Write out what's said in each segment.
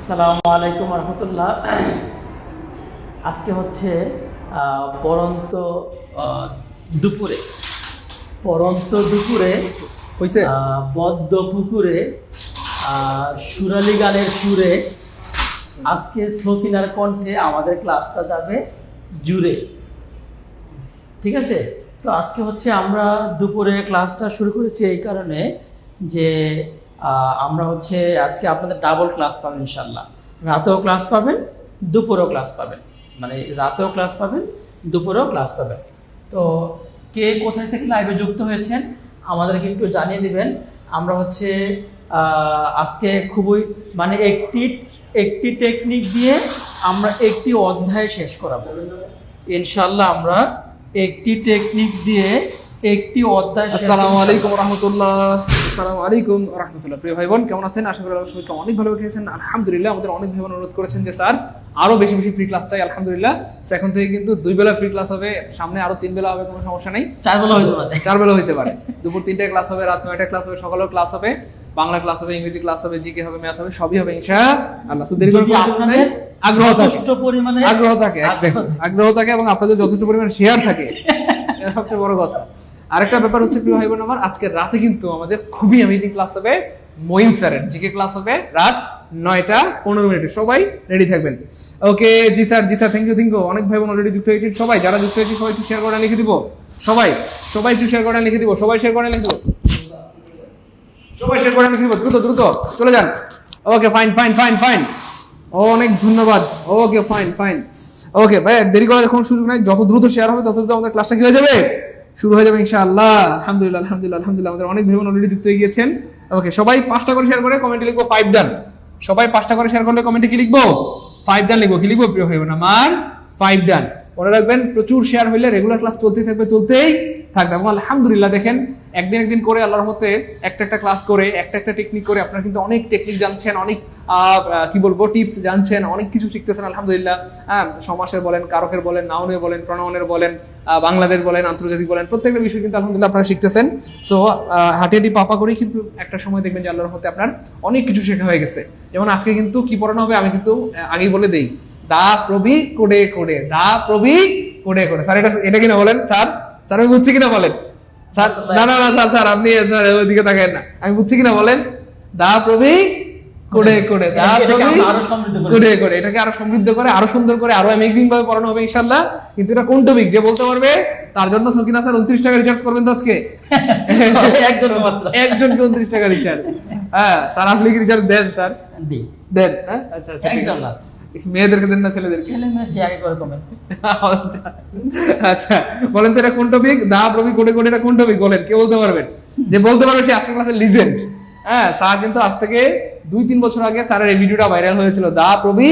আসসালামু আলাইকুম রহমতুল্লাহ। আজকে হচ্ছে পরন্ত দুপুরে হইছে বদ্ধ পুকুরে সুরালি গানের সুরে আজকে সকিনার কণ্ঠে আমাদের ক্লাসটা যাবে জুড়ে। ঠিক আছে, তো আজকে হচ্ছে আমরা দুপুরে ক্লাসটা শুরু করেছি এই কারণে যে আমরা হচ্ছে আজকে আপনাদের ডাবল ক্লাস পাবেন ইনশাল্লাহ। রাতেও ক্লাস পাবেন, দুপুরেও ক্লাস পাবেন, মানে রাতেও ক্লাস পাবেন, দুপুরেও ক্লাস পাবেন। তো কে কোথায় থেকে লাইভে যুক্ত হয়েছেন আমাদেরকে একটু জানিয়ে দিবেন। আমরা হচ্ছে আজকে খুবই মানে একটি টেকনিক দিয়ে আমরা একটি অধ্যায় শেষ করাবো ইনশাল্লাহ। আমরা একটি টেকনিক দিয়ে একটি অধ্যায়। আসসালামু আলাইকুম রাহমাতুল্লাহ। আসসালামু আলাইকুম রাহমাতুল্লাহ। প্রিয় ভাই বোন, কেমন আছেন? আশা করি আপনারা সবাই অনেক ভালো খেয়েছেন। আলহামদুলিল্লাহ। আমাদের অনেক ভাই বোন অনুরোধ করেছেন যে স্যার আরো বেশি বেশি ফ্রি ক্লাস চাই। আলহামদুলিল্লাহ, এখন থেকে কিন্তু 2 বেলা ফ্রি ক্লাস হবে, সামনে আরো 3 বেলা হবে, কোনো সমস্যা নেই। 4 বেলা হইতে পারে, 4 বেলা হইতে পারে। দুপুর 3টায় ক্লাস হবে, রাত 9টায় ক্লাস হবে, সকালেও ক্লাস হবে, বাংলা ক্লাস হবে, ইংরেজি ক্লাস হবে, জিকে হবে, ম্যাথ হবে, সবই হবে ইনশাআল্লাহ। তো দেরি করে আপনাদের আগ্রহ থাকে এবং আপনাদের যথেষ্ট পরিমাণে শেয়ার থাকে, এটা সবচেয়ে বড় কথা। আরেকটা ব্যাপার হচ্ছে প্রিয় ভাই বোন আমার, আজকে রাতে কিন্তু আমাদের খুবই অ্যামেজিং ক্লাস হবে। মঈন স্যারের জিকে ক্লাস হবে রাত 9:15। সবাই রেডি থাকবেন। ওকে জি স্যার, থ্যাংক ইউ। অনেক ভাই বোন অলরেডি যুক্ত হয়েছে। সবাই যারা যুক্ত হয়েছে সবাই একটু শেয়ার করে লিখে দিব। সবাই একটু শেয়ার করে লিখে দিব। সবাই শেয়ার করে লিখে দিব। দ্রুত চলে যান। Okay fine. অনেক ধন্যবাদ। Okay fine. ওকে ভাই, দেরি করার কোনো সুযোগ নাই। যত দ্রুত শেয়ার হবে তত দ্রুত আমাদের ক্লাসটা কি হয়ে যাবে, শুরু হয়ে যাবে ইনশাআল্লাহ। আলহামদুলিল্লাহ। আমাদের অনেক ভাই বোন অলরেডি যুক্ত হয়ে গিয়েছেন। ওকে, সবাই 5টা করে শেয়ার করে কমেন্টে লিখবো 5 ডান। সবাই 5টা করে শেয়ার করলে কমেন্টে কি লিখবো, 5 ডান লিখবো। কি লিখবো প্রিয় ভাই বোন আমার, 5 ডান। মনে রাখবেন, প্রচুর শেয়ার হইলে রেগুলার ক্লাস চলতেই থাকবে। এবং আলহামদুলিল্লাহ দেখেন একদিন করে আল্লাহর মতে একটা ক্লাস করে একটা টেকনিক করে আপনারা কিন্তু অনেক টেকনিক জানছেন, অনেক কি বলবো টিপস জানছেন, অনেক কিছু শিখতেছেন আলহামদুলিল্লাহ। সমাসের বলেন, কারকের বলেন, নাউনের বলেন, প্রণয়নের বলেন, বাংলাদেশ বলেন, আন্তর্জাতিক বলেন, প্রত্যেকটা বিষয় কিন্তু আলহামদুলিল্লাহ আপনারা শিখতেছেন। সো হাঁটিয়াটি পাপা করেই কিন্তু একটা সময় দেখবেন যে আল্লাহর মতে আপনার অনেক কিছু শেখা হয়ে গেছে। যেমন আজকে কিন্তু কি পড়ানো হবে আমি কিন্তু আগেই বলে দেই, দা প্রবি কোডে স্যার। এটা কিনা বলেন স্যার, আমি বুঝছি কিনা বলেন স্যার। না স্যার আপনি স্যার ওইদিকে তাকান না, আমি বুঝছি কিনা বলেন। দা প্রবি কোডে এটাকে আরো সমৃদ্ধ করে, আরো সুন্দর করে, আরো অ্যামেজিং ভাবে পড়ানো হবে ইনশাআল্লাহ। কিন্তু এটা কোন টপিক যে বলতে পারবে তার জন্য সকিনা স্যার 29 টাকা রিচার্জ করবেন তো আজকে। একজনকে 29 টাকা রিচার্জ। স্যার আসলে কি রিচার্জ দেন স্যার? দেন। আচ্ছা, মেয়েদেরকে দেন না ছেলেদের? ছেলে মেয়ে যে আগে করে কমেন্ট। আচ্ছা বলেন তো এটা কোন টপিক? দা প্রবি কোডে এটা কোন টপিক বলেন, কে বলতে পারবেন? যে বলতে পারবে সে আজকের ক্লাসের লিজেন্ড। স্যার কিন্তু আজ থেকে 2-3 বছর আগে স্যারের এই ভিডিওটা ভাইরাল হয়েছিল, দা প্রবি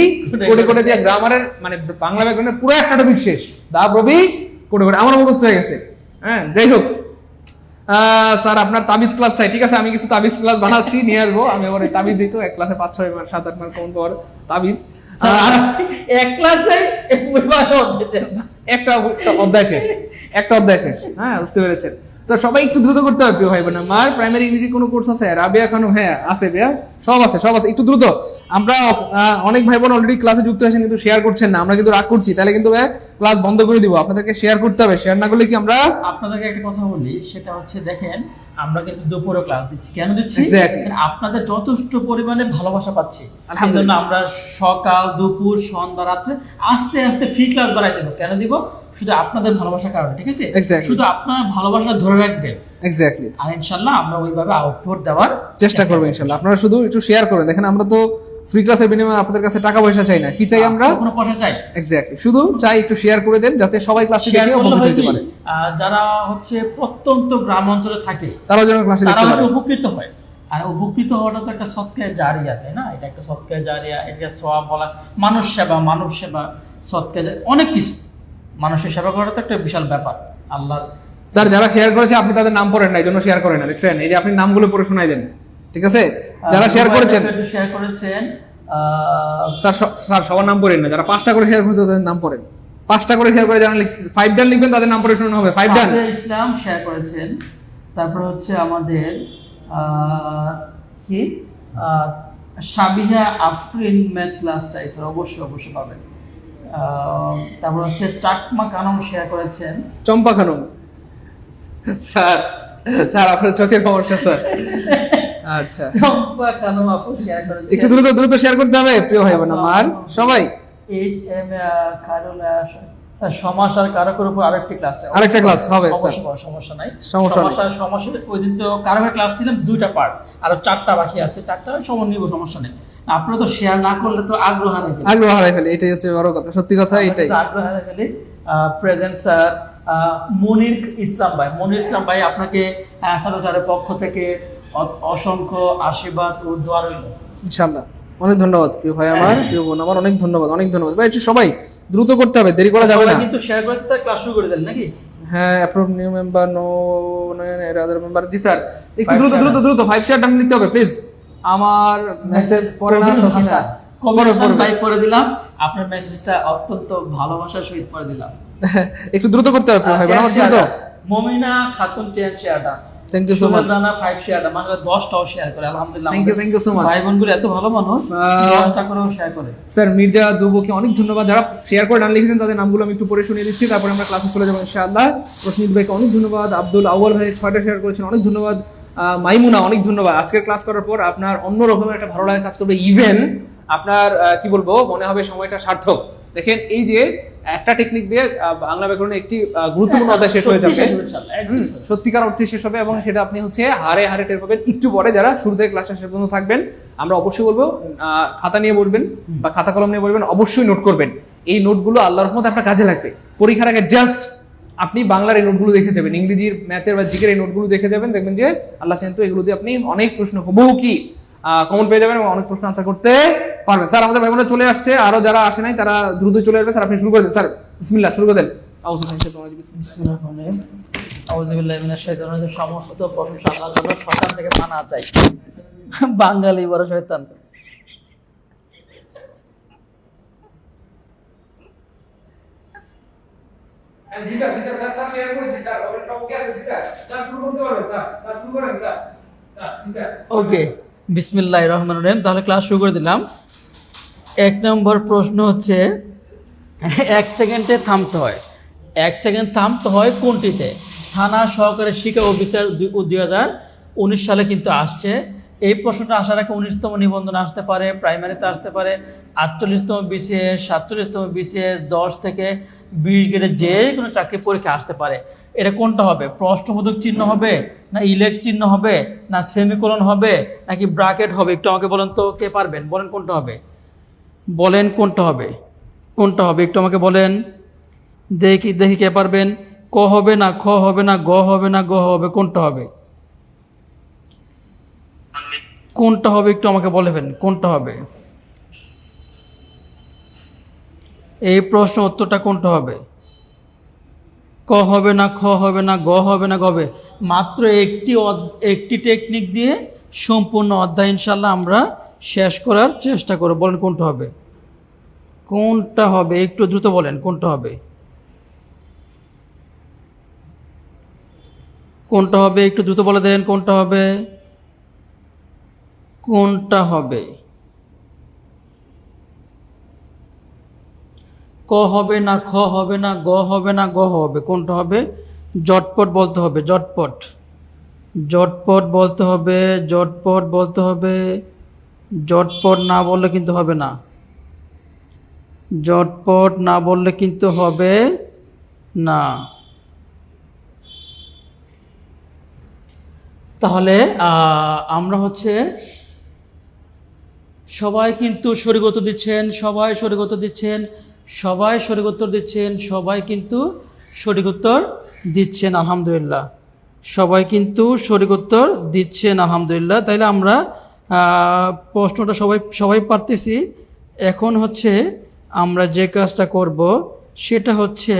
কোডে দিয়ে গ্রামারের মানে বাংলা ব্যাকরণের পুরো একটা টপিক শেষ। দা প্রবি কোডে আমার মুখস্থ হয়ে গেছে। যাই হোক স্যার আপনার তাবিজ ক্লাস চাই। ঠিক আছে, আমি কিছু তাবিজ ক্লাস বানাচ্ছি, নিয়ে আসবো। আমি আবার এই তাবিজ দিই তো, এক ক্লাসে 5-6 মার্ক 7-8 মার্ক কমন পাওয়ার তাবিজ। এক ক্লাসে একটা অধ্যায় শেষ। বুঝতে পেরেছেন? তো সবাই একটু দ্রুত করতে হবে প্রিয় ভাই বোন আমার। প্রাইমারি ইংরেজি কোনো কোর্স আছে? রাবিয়া খানম, হ্যাঁ আছে ভাইয়া, সব আছে। একটু দ্রুত। আমরা অনেক ভাই বোন অলরেডি ক্লাসে যুক্ত হয়েছেন কিন্তু শেয়ার করছেন না, আমরা কিন্তু রাগ করছি। তাহলে কিন্তু ক্লাস বন্ধ করে দিব। আপনাদেরকে শেয়ার করতে হবে, শেয়ার না করলে কি আমরা আপনাদেরকে একটা কথা বলি, সেটা হচ্ছে দেখেন আমরা কিন্তু দুপুরে ক্লাস দিচ্ছি। কেন দিচ্ছি? আপনাদের যথেষ্ট পরিমাণে ভালোবাসা পাচ্ছি, এই জন্য আমরা সকাল, দুপুর, সন্ধ্যা, রাত্রে আস্তে আস্তে ফ্রি ক্লাস বাড়াই দেবো। কেন দিব? শুধু আপনাদের ভালোবাসার কারণে। ঠিক আছে, শুধু আপনার ভালোবাসা ধরে রাখবেন। এক্স্যাক্টলি। আর ইনশাআল্লাহ আমরা ওইভাবে আউটপুট দেওয়ার চেষ্টা করবো ইনশাআল্লাহ। আপনারা শুধু একটু শেয়ার করেন। দেখেন আমরা তো ফ্রি ক্লাসের বিনিময়ে আপনাদের কাছে টাকা পয়সা চাই না। কি চাই আমরা? কোনো পয়সা চাই। এক্স্যাক্টলি, শুধু চাই একটু শেয়ার করে দেন যাতে সবাই ক্লাসটি দেখে উপকৃত হতে পারে। যারা হচ্ছে প্রত্যন্ত গ্রাম অঞ্চলে থাকে তারা যেন ক্লাসটি দেখতে পারে, উপকৃত হয়। আর উপকৃত হওয়াটা তো একটা সৎকায়ে জারিয়া, তাই না? এটা একটা সৎকায়ে জারিয়া, এটা সওয়াব বলা, মানব সেবা, সৎকায়ে অনেক কিছু। মানুষের সেবা করা তো একটা বিশাল ব্যাপার আল্লাহর। স্যার যারা শেয়ার করেছে আপনি তাদের নাম পড়েন না, এই জন্য শেয়ার করেন না। দেখছেন, এই যে আপনি নামগুলো পড়ে শোনাই দেন। ঠিক আছে, যারা শেয়ার করেছেন স্যার সবার নাম পড়েন না। যারা 5টা করে শেয়ার করেছে তাদের নাম পড়েন। 5টা করে শেয়ার করে যারা 5 ডান লিখবেন তাদের নাম পড়ে শোনানো হবে। 5 ডান ইসলাম শেয়ার করেছেন। তারপর হচ্ছে আমাদের কি সাবিহা আফরিন ম্যাথ ক্লাস চাইছে, অবশ্যই অবশ্যই পাবেন। তারপর হচ্ছে চাকমা কানম শেয়ার করেছেন। চম্পা খানম, স্যার স্যার আপনার চোখের সমস্যা স্যার। আচ্ছা, চম্পা কানম আপু শেয়ার করেছেন। একটু দ্রুত দ্রুত শেয়ার করতে হবে প্রিয় ভাই বোন আমার সবাই। এইচ এম কারুল সমাস আর কারকের উপর আরেকটি ক্লাস চাই। আরেকটা ক্লাস হবে স্যার, অবশ্যই সমস্যা নাই। সমস্যা নেই। সমাসের ওই দিন তো কারকের ক্লাস দিলাম 2টা পার্ট, আর 4টা বাকি আছে, 4টা সময় নিব, সমস্যা নেই। আপনারা তো শেয়ার না করলে তো আগ্রহ হারাই ফেলি। আগ্রহ হারাই ফেলি, এটাই হচ্ছে বড় কথা, সত্যি কথা এটাই। আগ্রহ হারাই ফেলি। প্রেজেন্ট স্যার মনির ইসলাম ভাই, মনির ইসলাম ভাই আপনাকে সাদা স্যারের পক্ষ থেকে অসংখ্য আশীর্বাদ ও দোয়া রইল ইনশাআল্লাহ। অনেক ধন্যবাদ প্রিয় ভাই আমার, প্রিয় বোন আমার, অনেক ধন্যবাদ, অনেক ধন্যবাদ ভাই। একটু সবাই দ্রুত করতে হবে, দেরি করা যাবে না কিন্তু শেয়ার করতে ক্লাস শুরু করে দেন নাকি? হ্যাঁ, approve new member, no other member. জি স্যার, একটু দ্রুত দ্রুত দ্রুত 5 শেয়ার ডান নিতে হবে প্লিজ। আমার মেসেজ পড়ে না সকিনা, কমেন্ট ভাই করে দিলাম, আপনার মেসেজটা অত্যন্ত ভালোবাসার সহিত করে দিলাম। একটু দ্রুত করতে হবে প্রিয় ভাই বোন আমার, দ্রুত। মমিনা খাতুন 10 শেয়ারটা, থ্যাংক ইউ সো মাচ। সুমন্দানা 5 শেয়ারটা, মানে 10টাও শেয়ার করে, আলহামদুলিল্লাহ। Thank you so much. ভাই বোনগুলো এত ভালো মানুষ, 10টা করেও শেয়ার করে। স্যার মির্জা দুবুকে অনেক ধন্যবাদ, যারা শেয়ার করে ডান লিখেছেন তাদের নামগুলো আমি একটু পড়ে শুনিয়ে দিচ্ছি, তারপরে আমরা ক্লাসে চলে যাবো ইনশাআল্লাহ। রশনিদ ভাইকে অনেক ধন্যবাদ, আব্দুল আউয়াল ভাই 6টা শেয়ার করেছেন, অনেক ধন্যবাদ। মাইমুনা অনেক ধন্যবাদ। আজকের ক্লাস করার পর আপনার অন্য রকমের একটা ভালো লাগা কাজ করবে, ইভেন আপনার কি বলবো, মনে হবে সময়টা সার্থক। দেখেন এই যে একটা টেকনিক দিয়ে বাংলা ব্যাকরণে একটি গুরুত্বপূর্ণ অধ্যায় শেষ হয়ে যাবে, সত্যিকার অর্থে শেষ হবে, এবং সেটা আপনি হচ্ছে হারে হারে টের পাবেন একটু পরে, যারা শুরু থেকে ক্লাসটা শেষ পর্যন্ত থাকবেন। আমরা অবশ্যই বলবো খাতা নিয়ে বলবেন বা খাতা কলম নিয়ে বলবেন, অবশ্যই নোট করবেন। এই নোটগুলো আল্লাহর রহমতে আপনার কাজে লাগবে। পরীক্ষার আগে জাস্ট আপনি বাংলার এই নোটগুলো দেখে যাবেন, ইংরেজির ম্যাথের বা জিকের এই নোটগুলো দেখে যাবেন, দেখবেন যে আল্লাহ চান তো এগুলো দিয়ে আপনি অনেক প্রশ্ন বহু কি কমন পেয়ে যাবেন এবং অনেক প্রশ্ন আনসার করতে পারবেন। স্যার আমাদের ভাই বোনেরা চলে আসছে, আরো যারা আসে নাই তারা দ্রুত চলে আসবে। স্যার আপনি শুরু করে দেন স্যার, বিসমিল্লাহ শুরু করে দেন। আউযুবিল্লাহি মিনাশ শাইতানির রাজিম। সমস্ত প্রশংসা আল্লাহর জন্য, শয়তান থেকে পানাহ চাই। বাঙালি বড় শয়তান। জি স্যার, জি স্যার, স্যার শেয়ার করেছি স্যার, ওকে সব ওকে আছে, জি স্যার, স্যার শুরু করতে পারবেন স্যার, স্যার শুরু করেন স্যার, জি স্যার। ওকে, বিসমিল্লাহির রহমানির রহিম। তাহলে ক্লাস শুরু করে দিলাম। 1 নম্বর প্রশ্ন হচ্ছে 1 সেকেন্ডে থামতে হয়। 1 সেকেন্ড থামতে হয় কোনটিতে? থানা সহকারী শিক্ষা অফিসার 2019 সালে কিন্তু আসছে। এই প্রশ্নটা আসার আগে 19তম নিবন্ধন আসতে পারে, প্রাইমারিতে আসতে পারে, 48তম বিসিএস, 47তম বিসিএস, 10 থেকে 20 গ্রেডের যে কোনো চাকরি পরীক্ষা আসতে পারে। এটা কোনটা হবে? প্রশ্নবোধক চিহ্ন হবে, না ইলেক্ট চিহ্ন হবে, না সেমিকোলন হবে, নাকি ব্র্যাকেট হবে? একটু আমাকে বলেন তো, কে পারবেন? বলেন কোনটা হবে, বলেন কোনটা হবে, কোনটা হবে একটু আমাকে বলেন, দেখি দেখি কে পারবেন। ক হবে না খ হবে না গ হবে না গ হবে, কোনটা হবে? কোনটা হবে একটু আমাকে বলেবেন, কোনটা হবে? এই প্রশ্ন উত্তরটা কোনটা হবে? ক হবে না খ হবে না গ হবে না গ হবে? মাত্র একটি টেকনিক দিয়ে সম্পূর্ণ অধ্যায় ইনশাল্লাহ আমরা শেষ করার চেষ্টা করব। বলেন কোনটা হবে, কোনটা হবে? একটু দ্রুত বলেন কোনটা হবে, কোনটা হবে? একটু দ্রুত বলে দেন কোনটা হবে, কোনটা হবে? ক হবে না খ হবে না গ হবে না গ হবে, কোনটা হবে? জটপট বলতে হবে, জটপট, জটপট বলতে হবে, জটপট বলতে হবে। জটপট না বললে কিন্তু হবে না, জটপট না বললে কিন্তু হবে না। তাহলে আমরা হচ্ছে সবাই কিন্তু সঠিক উত্তর দিচ্ছেন, সবাই সঠিক উত্তর দিচ্ছেন, সবাই সঠিক উত্তর দিচ্ছেন, সবাই কিন্তু সঠিক উত্তর দিচ্ছেন, আলহামদুলিল্লাহ। সবাই কিন্তু সঠিক উত্তর দিচ্ছেন, আলহামদুলিল্লাহ। তাইলে আমরা প্রশ্নটা সবাই পারতেছি। এখন হচ্ছে আমরা যে কাজটা করব সেটা হচ্ছে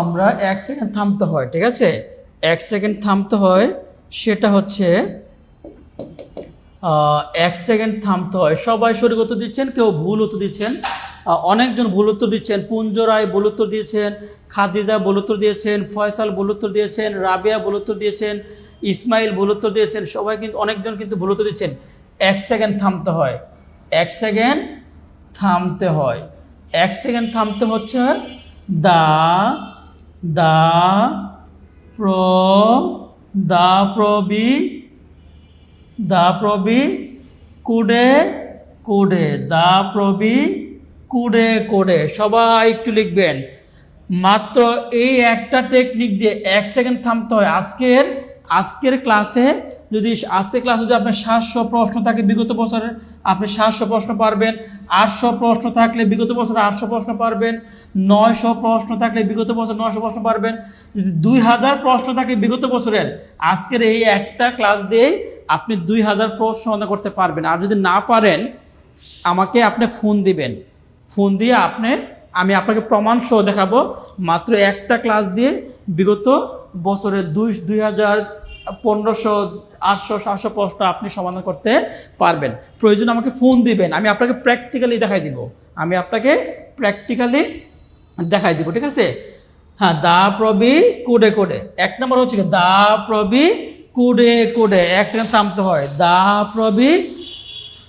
আমরা 1 সেকেন্ড থামতে হয়, ঠিক আছে? 1 সেকেন্ড থামতে হয়, সেটা হচ্ছে 1 সেকেন্ড থামতে হয়। সবাই সঠিক উত্তর দিচ্ছেন, কেউ ভুল উত্তর দিচ্ছেন। অনেকজন ভুল উত্তর দিচ্ছেন। পুঞ্জ রায় ভুল উত্তর দিয়েছেন, খাদিজা ভুল উত্তর দিয়েছেন, ফয়সাল ভুল উত্তর দিয়েছেন, রাবিয়া ভুল উত্তর দিয়েছেন, ইসমাইল ভুল উত্তর দিয়েছেন। সবাই কিন্তু অনেকজন কিন্তু ভুল উত্তর দিচ্ছেন। 1 সেকেন্ড থামতে হয়, 1 সেকেন্ড থামতে হয়, 1 সেকেন্ড থামতে হচ্ছে। দা দা প্র দা প্রবি দা প্রবি কুডে কুডে দা প্রবি কুডে কুডে। সবাই একটু লিখবেন। মাত্র এই একটা টেকনিক দিয়ে 1 সেকেন্ড থামতে হয়। আজকের ক্লাসে যদি আপনার 700 প্রশ্ন থাকে বিগত বছরের, আপনি 700 প্রশ্ন পারবেন। 800 প্রশ্ন থাকলে বিগত বছরে 800 প্রশ্ন পারবেন। 900 প্রশ্ন থাকলে বিগত বছর 900 প্রশ্ন পারবেন। যদি 2000 প্রশ্ন থাকে বিগত বছরের, আজকের এই একটা ক্লাস দিয়েই আপনি 2000 প্রশ্ন সমাধান করতে পারবেন। আর যদি না পারেন, আমাকে আপনি ফোন দিবেন। ফোন দিয়ে আমি আপনাকে প্রমাণ সহ দেখাবো। মাত্র একটা ক্লাস দিয়ে বিগত বছরের 2500, 800, 700 প্রশ্ন আপনি সমাধান করতে পারবেন। প্রয়োজন আমাকে ফোন দিবেন, আমি আপনাকে প্র্যাকটিক্যালি দেখাই দিব। ঠিক আছে? হ্যাঁ, দা প্রবি কুডে কুডে। 1 নম্বর হচ্ছে দা প্রবি কুডে কুডে। 1 সেকেন্ড থামতে হয়। দা প্রবি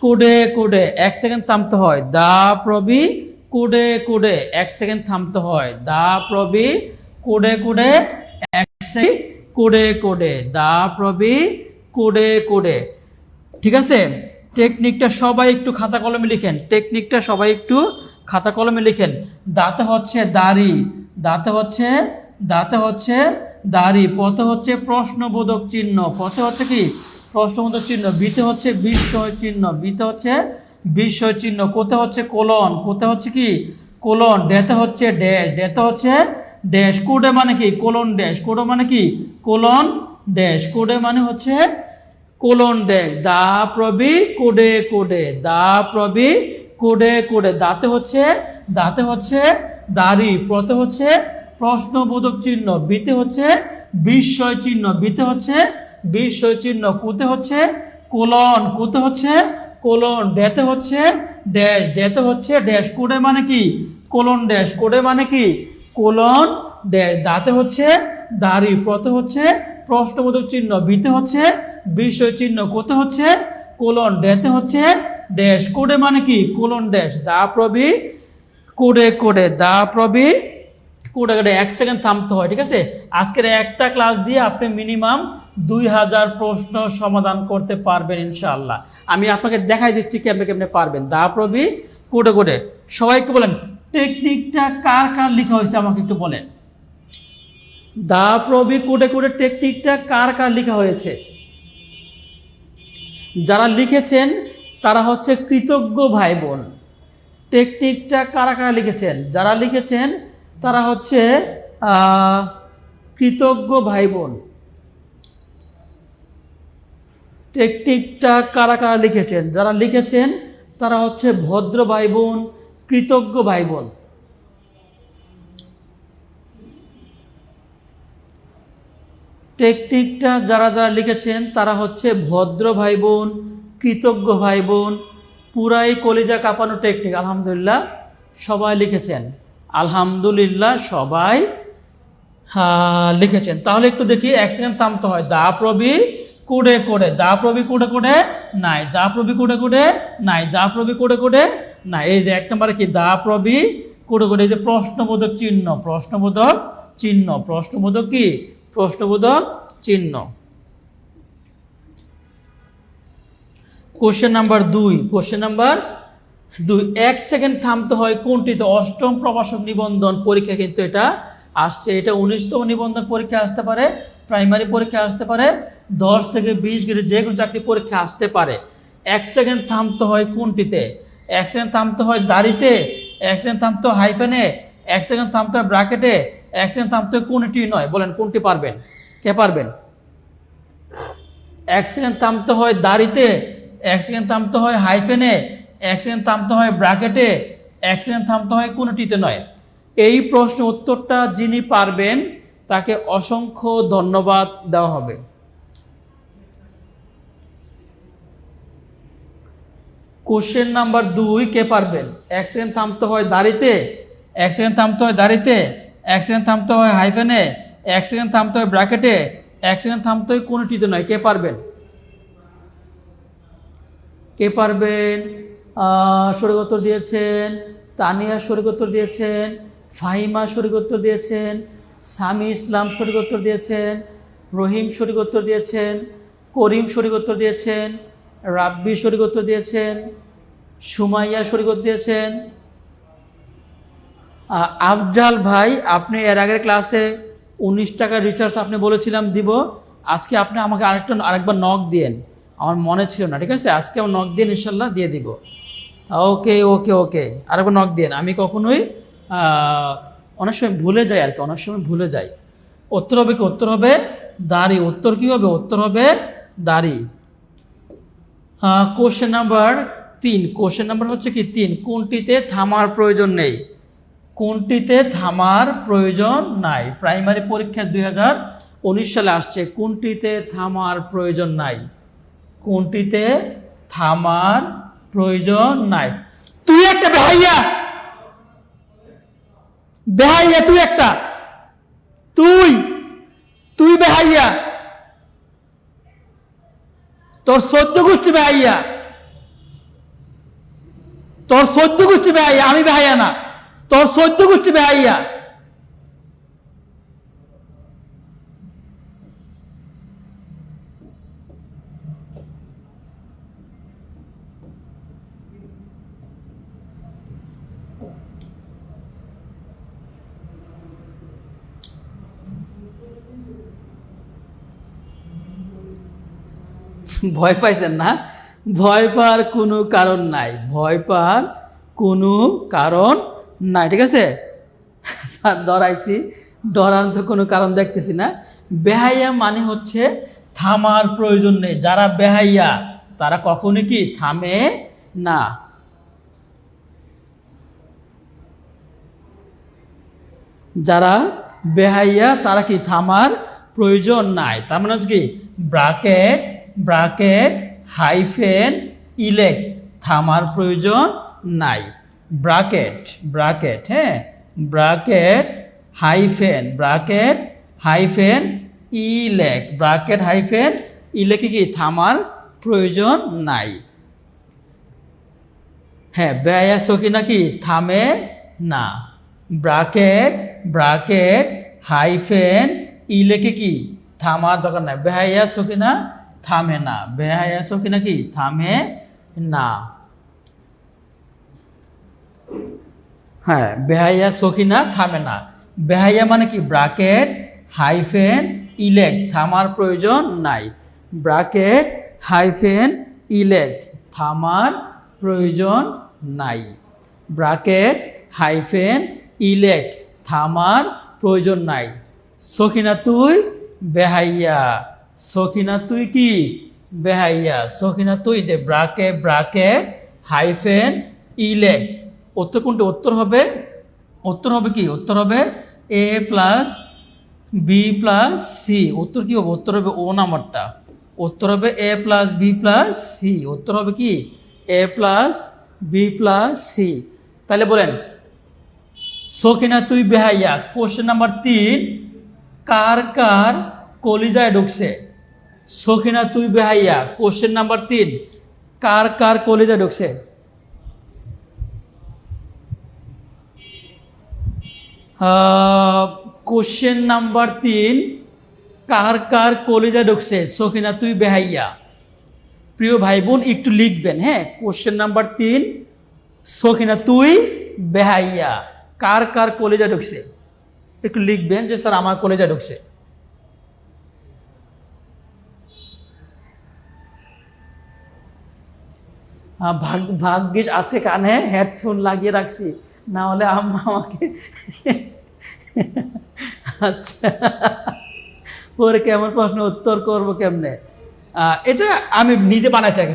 কুডে কুডে। 1 সেকেন্ড থামতে হয়। দা প্রবি কুডে কুডে। 1 সেকেন্ড থামতে হয়। দা প্রবি কুডে কুডে। 1 সেকেন্ড কুডে কুডে। দা প্রবি কুডে কুডে। ঠিক আছে? টেকনিকটা সবাই একটু খাতা কলমে লিখেন। দাঁতে হচ্ছে দাড়ি, দাঁতে হচ্ছে দাড়ি। পথে হচ্ছে প্রশ্নবোধক চিহ্ন, পথে হচ্ছে কি প্রশ্নবোধক চিহ্ন। বিতে হচ্ছে বিস্ময় চিহ্ন, কোথে হচ্ছে কোলন, কোথে হচ্ছে কি কোলন। ডেতে হচ্ছে ড্যাশ, ডেতে হচ্ছে ড্যাশ। কোডে মানে কি কোলন ড্যাশ, কোডে মানে কি কোলন ড্যাশ, কোডে মানে হচ্ছে কোলন ড্যাশ। দা প্রবি কোডে কোডে। দা প্রবি কোডে কোডে। দাঁতে হচ্ছে দাড়ি, পথে হচ্ছে প্রশ্নবোধক চিহ্ন, বিতে হচ্ছে বিস্ময় চিহ্ন, কোথে হচ্ছে কোলন, ডেতে হচ্ছে ড্যাশ, ডেতে হচ্ছে ড্যাশ। কোডে মানে কি কোলন ড্যাশ, কোডে মানে কি কোলন ড্যাশ। দাঁতে হচ্ছে দাড়ি, পথে হচ্ছে প্রশ্নবোধক চিহ্ন, বিতে হচ্ছে বিস্ময় চিহ্ন, কোথে হচ্ছে কোলন, ডেতে হচ্ছে ড্যাশ। কোডে মানে কি কোলন ড্যাশ। দা প্রবি কোডে কোডে। দা প্রবি কোডে কোডে। 1 সেকেন্ড থামতে হয়। ঠিক আছে? আজকের একটা ক্লাস দিয়ে আপনি মিনিমাম 2000 প্রশ্ন সমাধান করতে পারবেন ইনশাআল্লাহ। আমি আপনাকে দেখাই দিচ্ছি কেমনে পারবেন। দা প্রবি কোডে কোডে। সবাইকে বলেন টেকনিকটা কার কার লেখা হয়েছে আমাকে একটু বলেন। দা প্রবি কোডে কোডে টেকনিকটা কার কার লেখা হয়েছে? যারা লিখেছেন তারা হচ্ছে কৃতজ্ঞ ভাই বোন। টেকনিকটা কারা কারা লিখেছেন? যারা লিখেছেন তারা হচ্ছে কৃতজ্ঞ ভাই বোন। টেকনিকটা কারা কারা লিখেছেন? যারা লিখেছেন তারা হচ্ছে ভদ্র ভাই বোন, কৃতজ্ঞ ভাই বোন। টেকনিকটা যারা যারা লিখেছেন তারা হচ্ছে ভদ্র ভাই বোন, কৃতজ্ঞ ভাই বোন। পুরাই কলিজা কাঁপানো টেকনিক। আলহামদুলিল্লাহ সবাই লিখেছেন, আলহামদুলিল্লাহ সবাই লিখেছেন। তাহলে একটু দেখি। 1 সেকেন্ড থামতে হয়। দা প্রবি কোডে কোডে। দা প্রবি কোডে কোডে নাই, দা প্রবি কোডে কোডে নাই, দা প্রবি কোডে কোডে নাই। এই যে 1 নম্বরে কি দা প্রবি কোডে কোডে। এই যে প্রশ্নবোধক চিহ্ন, প্রশ্নবোধক কি প্রশ্নবোধক চিহ্ন। Question number 2। 1 সেকেন্ড থামতে হয় কোনটিতে? 8ম প্রভাষক নিবন্ধন পরীক্ষা কিন্তু এটা আসছে। এটা 19তম নিবন্ধন পরীক্ষা আসতে পারে, প্রাইমারি পরীক্ষা আসতে পারে, 10 থেকে 20 গ্রেড যে কোনো চাকরি পরীক্ষা আসতে পারে। 1 সেকেন্ড থামতে হয় কোনটিতে? 1 সেকেন্ড থামতে হয় দাড়িতে, 1 সেকেন্ড থামতে হয় হাইফেনে, 1 সেকেন্ড থামতে হয় ব্র্যাকেটে, 1 সেকেন্ড থামতে হয় কোনটি নয়। বলেন কোনটি পারবেন? কে পারবেন? 1 সেকেন্ড থামতে হয় দাড়িতে, 1 সেকেন্ড থামতে হয় হাইফেনে, 1 সেকেন্ড থামতে হয় ব্র্যাকেটে, 1 সেকেন্ড থামতে হয় কোনটিতে নয়। এই প্রশ্ন উত্তরটা যিনি পারবেন তাকে অসংখ্য ধন্যবাদ দেওয়া হবে। কোশ্চেন নাম্বার 2 কে পারবেন? 1 সেকেন্ড থামতে হয় দাড়িতে, 1 সেকেন্ড থামতে হয় দাড়িতে, 1 সেকেন্ড থামতে হয় হাইফেনে, 1 সেকেন্ড থামতে হয় ব্র্যাকেটে, 1 সেকেন্ড থামতে হয় কোনটিতে নয়। কে পারবেন? কে পারবেন? সঠিক উত্তর দিয়েছেন তানিয়া, সঠিক উত্তর দিয়েছেন ফাহিমা, সঠিক উত্তর দিয়েছেন সামি ইসলাম, সঠিক উত্তর দিয়েছেন রহিম, সঠিক উত্তর দিয়েছেন করিম, সঠিক উত্তর দিয়েছেন রাব্বি, সঠিক উত্তর দিয়েছেন সুমাইয়া, সঠিক উত্তর দিয়েছেন আফজাল ভাই। আপনি এর আগের ক্লাসে 19 টাকার রিচার্জ আপনি বলেছিলাম দিব, আজকে আপনি আমাকে আরেকবার নক দিয়েন, আমার মনে ছিল না, ঠিক আছে? আজকে আমার নক দিয়ে ইনশাল্লাহ দিয়ে দিব। ওকে ওকে ওকে, আরেকবার নক দিয়েন। আমি কখনোই অনেক সময় ভুলে যাই আর কি, অনেক সময় ভুলে যাই। উত্তর হবে কি? উত্তর হবে দাড়ি। উত্তর কি হবে? উত্তর হবে দাড়ি। কোশ্চেন নাম্বার 3, কোশ্চেন নাম্বার হচ্ছে কি 3, কোনটিতে থামার প্রয়োজন নেই? কোনটিতে থামার প্রয়োজন নাই? প্রাইমারি পরীক্ষা 2019 সালে আসছে, কোনটিতে থামার প্রয়োজন নাই? কোনটিতে থামার প্রয়োজন নাই? তুই একটা বেহাইয়া, বেহাইয়া তুই একটা, তুই বেহাইয়া, তোর 14 গোষ্ঠী বেহাইয়া, তোর 14 গোষ্ঠী বেহাইয়া, আমি বেহাইয়া না, তোর 14 গোষ্ঠী বেহাইয়া। ভয় পাইছেন না? ভয় পাওয়ার কোনো কারণ নাই, ভয় পাওয়ার কোনো কারণ নাই, ঠিক আছে? স্যার ডরাইছি, ডরার তো কোনো কারণ দেখতেছি না। বেহাইয়া মানে হচ্ছে থামার প্রয়োজন নেই। যারা বেহাইয়া তারা কখনো কি থামে না। যারা বেহাইয়া তারা কি থামার প্রয়োজন নাই। তার মানে হচ্ছে কি ব্র্যাকেট ব্র্যাকেট হাইফেন ইলেক, থামার প্রয়োজন নাই। ব্র্যাকেট ব্র্যাকেট, হ্যাঁ, ব্র্যাকেট হাইফেন ইলেক, ব্র্যাকেট হাইফেন ইলেকে কি থামার প্রয়োজন নাই। হ্যাঁ, বেহাইয়া সকিনা কি থামে না। ব্র্যাকেট হাইফেন ইলেকে কি থামার দরকার নাই। বেহাইয়া সকিনা থামে না, বেহাইয়া সকিনা কি থামে না। হ্যাঁ, বেহাইয়া সকিনা থামে না। বেহাইয়া মানে কি ব্র্যাকেট হাইফেন ইলেক, থামার প্রয়োজন নাই। ব্র্যাকেট হাইফেন ইলেক, থামার প্রয়োজন নাই। ব্র্যাকেট হাইফেন ইলেক, থামার প্রয়োজন নাই। সখিনা তুই বেহাইয়া, সখিনা তুই কি বেহাইয়া, সখিনা তুই যে ব্র্যাকেট হাইফেন ইলেক। উত্তর কোনটা? উত্তর হবে কি? উত্তর হবে a plus B plus C. উত্তর কি হবে? উত্তর হবে ও নাম্বারটা। উত্তর হবে a plus B plus C. উত্তর হবে কি a plus B plus C. তাহলে বলেন সখিনা তুই বেহাইয়া, কোশ্চেন নাম্বার 3 কার কার কলিজায় ঢুকছে? সখিনা তুই বেহাইয়া, কোশ্চেন নাম্বার 3 কার কার কলিজায় ঢুকছে? কোশ্চেন নাম্বার 3 কার কার কলিজা ঢুকছে? সখিনা তুই বেহাইয়া। প্রিয় ভাই বোন একটু লিখবেন, হ্যাঁ, কোশ্চেন নাম্বার 3 সখিনা তুই বেহাইয়া, কার কার কলিজা ঢুকছে? একটু লিখবেন যে স্যার আমার কলিজা ঢুকছে। ভাগ্যিস আছে কানে হেডফোন লাগিয়ে রাখছি, না হলে আমাকে আচ্ছা পরে কেমন প্রশ্ন উত্তর করব কেমনে? এটা আমি নিজে বানাইছি আগে।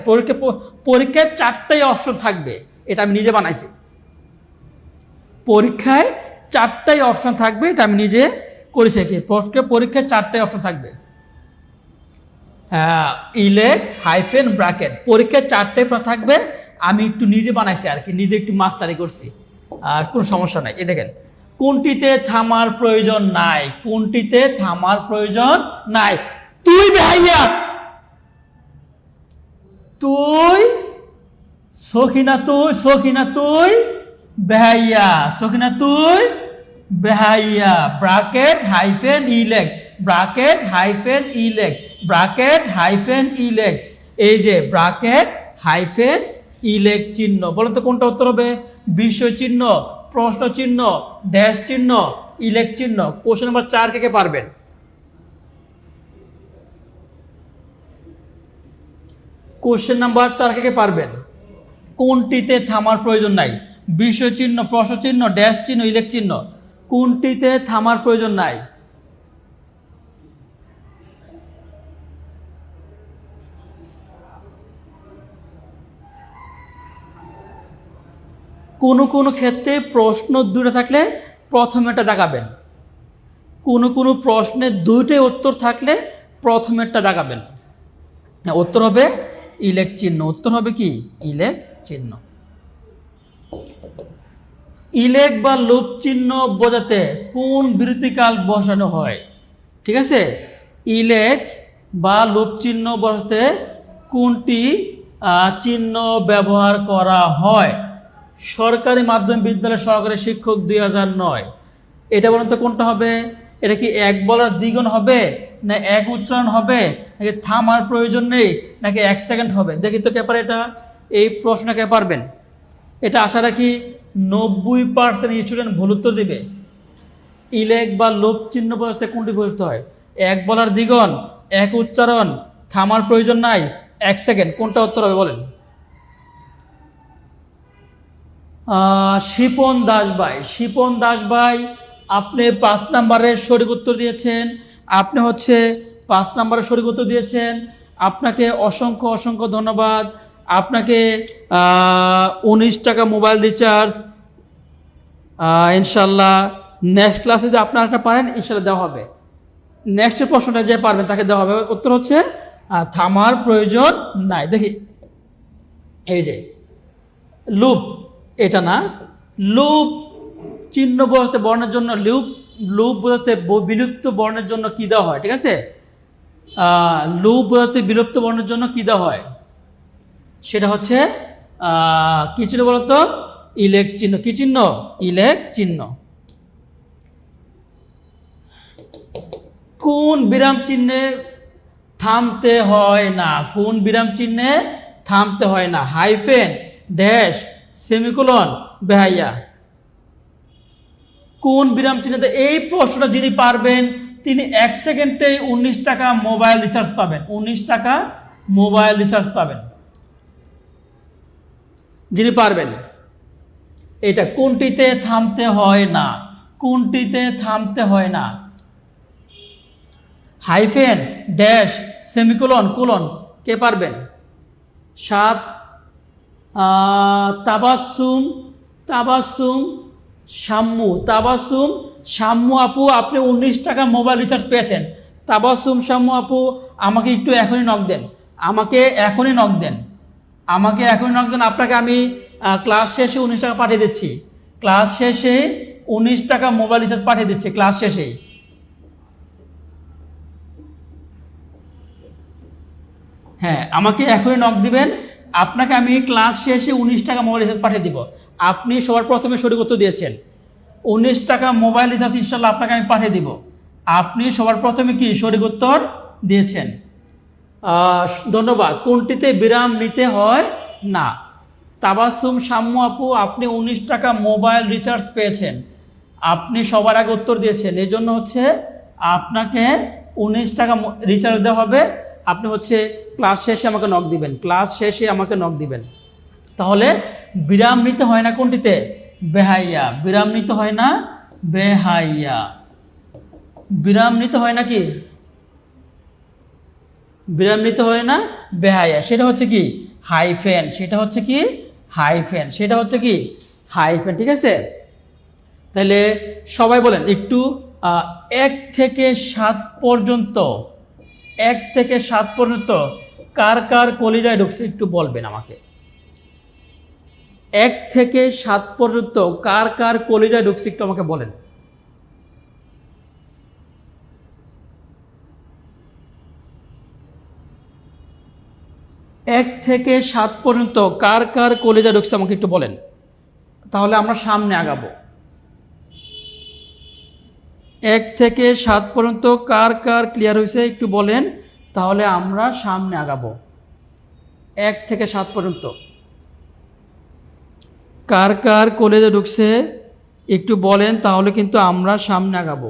পরীক্ষায় 4টাই অপশন থাকবে, এটা আমি নিজে বানাইছি। পরীক্ষায় 4টাই অপশন থাকবে, এটা আমি নিজে করেছি। পরীক্ষায় 4টাই অপশন থাকবে, ইলেক হাইফেন ব্র্যাকেট। পরীক্ষায় 4টাই থাকবে, আমি একটু নিজে বানাইছি আর কি, নিজে একটু মাস্টারি করছি, কোনো সমস্যা নাই। এই দেখেন, কোনটিতে থামার প্রয়োজন নাই, কোনটিতে থামার প্রয়োজন নাই। তুই ভাইয়া, তুই সখিনা, তুই বেহাইয়া, সখিনা তুই বেহাইয়া, ব্রাকেট হাইফেন ইলেক, ব্রাকেট হাইফেন ইলেক, ব্রাকেট হাইফেন ইলেক, এই যে ব্রাকেট হাইফেন ইলেক চিহ্ন। বলেন তো কোনটা উত্তর হবে? বিস্ময় চিহ্ন, প্রশ্ন চিহ্ন, ড্যাশ চিহ্ন, ইলেক চিহ্ন। কোশ্চেন নাম্বার 4 কে পারবেন? কোশ্চেন নাম্বার 4 কে পারবেন? কোনটিতে থামার প্রয়োজন নাই? বিস্ময় চিহ্ন, প্রশ্ন চিহ্ন, ড্যাশ চিহ্ন, ইলেক চিহ্ন। কোনটিতে থামার প্রয়োজন নাই? কোনো কোনো ক্ষেত্রে প্রশ্ন দুটো থাকলে প্রথমেরটা দেখাবেন, কোনো কোনো প্রশ্নের দুইটাই উত্তর থাকলে প্রথমেরটা দেখাবেন। উত্তর হবে ইলেক চিহ্ন, উত্তর হবে কি? ইলেক চিহ্ন। ইলেক বা লোপ চিহ্ন বোঝাতে কোন বিরতিকাল বসানো হয়? ঠিক আছে, ইলেক বা লোপ চিহ্ন বসাতে কোনটি চিহ্ন ব্যবহার করা হয়? সরকারি মাধ্যমিক বিদ্যালয় সহকারী শিক্ষক 2009, এটা বলেন তো কোনটা হবে? এটা কি এক বলার দ্বিগুণ হবে, না এক উচ্চারণ হবে, নাকি থামার প্রয়োজন নেই, নাকি 1 সেকেন্ড হবে? দেখি তো কে পারে এটা, এই প্রশ্নটা কে পারবেন? এটা আশা রাখি 90% স্টুডেন্ট ভুল উত্তর দিবে। ইলেক বা লোপ চিহ্ন বোঝাতে কোনটি বুঝতে হয়? এক বলার দ্বিগুণ, এক উচ্চারণ, থামার প্রয়োজন নাই, 1 সেকেন্ড, কোনটা উত্তর হবে বলেন? শিপন দাস ভাই, শিপন দাস ভাই, আপনি 5 নম্বরের সঠিক উত্তর দিয়েছেন। আপনি হচ্ছে 5 নম্বরের সঠিক উত্তর দিয়েছেন, আপনাকে অসংখ্য অসংখ্য ধন্যবাদ। আপনাকে 19 টাকা মোবাইল রিচার্জ ইনশাল্লাহ নেক্সট ক্লাসে যে আপনারা একটা পারেন ইনশাল্লাহ দেওয়া হবে। নেক্সটের প্রশ্নটা যে পারবেন তাকে দেওয়া হবে। উত্তর হচ্ছে থামার প্রয়োজন নাই। দেখি, এই যে লুপ, এটা না, লুপ চিহ্ন বোঝাতে বর্ণের জন্য, লুপ বোঝাতে বিলুপ্ত বর্ণের জন্য কি দেওয়া হয়? ঠিক আছে, লুপ বোঝাতে বিলুপ্ত বর্ণের জন্য কি দেওয়া হয়? সেটা হচ্ছে কি চিহ্ন বলতো? ইলেক চিহ্ন। কি চিহ্ন? ইলেক চিহ্ন। কোন বিরাম চিহ্নে থামতে হয় না? কোন বিরাম চিহ্নে থামতে হয় না? হাইফেন, ড্যাশ, সেমিকোলন, বেহাইয়া। কোন বিরাম চিহ্নতে? এই প্রশ্নটা যিনি পারবেন তিনি 1 সেকেন্ডেই 19 টাকা মোবাইল রিচার্জ পাবেন। 19 টাকা মোবাইল রিচার্জ পাবেন যিনি পারবেন। এটা কোনটিতে থামতে হয় না? কোনটিতে থামতে হয় না? হাইফেন, ড্যাশ, সেমিকোলন, কোলন, কে পারবেন? 7 তাবাসসুম, তাবাসসুম, শাম্মু, তাবাসসুম, শাম্মু আপু, আপনি 19 টাকা মোবাইল রিচার্জ পেয়েছেন। তাবাসসুম, শাম্মু আপু, আমাকে একটু এখনই নক দেন, আমাকে এখনই নক দেন, আমাকে এখনই নক দেন। আপনাকে আমি ক্লাস শেষে 19 টাকা পাঠিয়ে দিচ্ছি, ক্লাস শেষে 19 টাকা মোবাইল রিচার্জ পাঠিয়ে দিচ্ছি ক্লাস শেষেই। হ্যাঁ, আমাকে এখনই নক দিবেন, আপনাকে আমি ক্লাস শেষে 19 টাকা মোবাইল রিচার্জ পাঠিয়ে দিব। আপনি সবার প্রথমে সঠিক উত্তর দিয়েছেন, 19 টাকা মোবাইল রিচার্জ ইনশাল্লাহ আপনাকে আমি পাঠিয়ে দিব। আপনি সবার প্রথমে কি সঠিক উত্তর দিয়েছেন। ধন্যবাদ। কোনটিতে বিরাম নিতে হয় না? তাবাসসুম, শাম্মু আপু, আপনি 19 টাকা মোবাইল রিচার্জ পেয়েছেন, আপনি সবার আগে উত্তর দিয়েছেন, এই জন্য হচ্ছে আপনাকে 19 টাকা রিচার্জ দেওয়া হবে। আপনি হচ্ছে ক্লাস শেষে আমাকে নক দিবেন, ক্লাস শেষে আমাকে নক দিবেন। তাহলে বিরাম নিতে হয় না কোনটিতে? বেহাইয়া। বিরাম নিতে হয় না বেহাইয়া। বিরাম নিতে হয় না কি? বিরাম নিতে হয় না বেহাইয়া। সেটা হচ্ছে কি? হাইফেন। সেটা হচ্ছে কি? হাইফেন। সেটা হচ্ছে কি? হাইফেন। ঠিক আছে, তাহলে সবাই বলেন একটু 1 থেকে 7 পর্যন্ত, 1 থেকে 7 পর্যন্ত কার কার কলিজায় ঢুকছে একটু বলবেন আমাকে। 1 থেকে 7 পর্যন্ত কার কার কলিজায় ঢুকছে একটু আমাকে বলেন। এক থেকে 7 পর্যন্ত কার কার কলিজা ঢুকছে আমাকে একটু বলেন, তাহলে আমরা সামনে আগাবো। 1 থেকে 7 পর্যন্ত কার কার ক্লিয়ার হয়েছে একটু বলেন, তাহলে আমরা সামনে আগাবো। 1 থেকে 7 পর্যন্ত কার কার কলিজা ঢুকছে একটু বলেন, তাহলে কিন্তু আমরা সামনে আগাবো।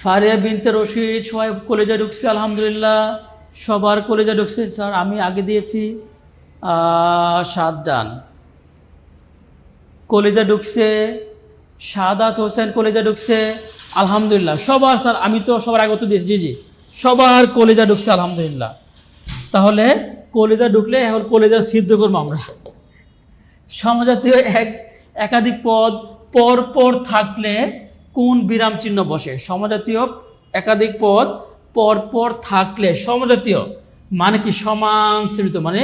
ফারিয়া বিনতে রশিদ সবাই কলেজে ঢুকছে, আলহামদুলিল্লাহ সবার কলেজে ঢুকছে। স্যার আমি আগে দিয়েছি 7 জন কলেজে ঢুকছে। সাদাত হোসেন কলেজে ঢুকছে, আলহামদুলিল্লাহ সবার। স্যার আমি তো সবার আগে তো দিয়েছি, জি জি সবার কলেজে ঢুকছে, আলহামদুলিল্লাহ। তাহলে কলেজে ঢুকলে এখন কলেজে সিদ্ধ করবো আমরা। সমজাতীয় একাধিক পদ পর পর থাকলে কোন বিরাম চিহ্ন বসে? সমজাতীয় একাধিক পদ পর পর থাকলে, সমজাতীয় মানে কি সমান শ্রেণীত, মানে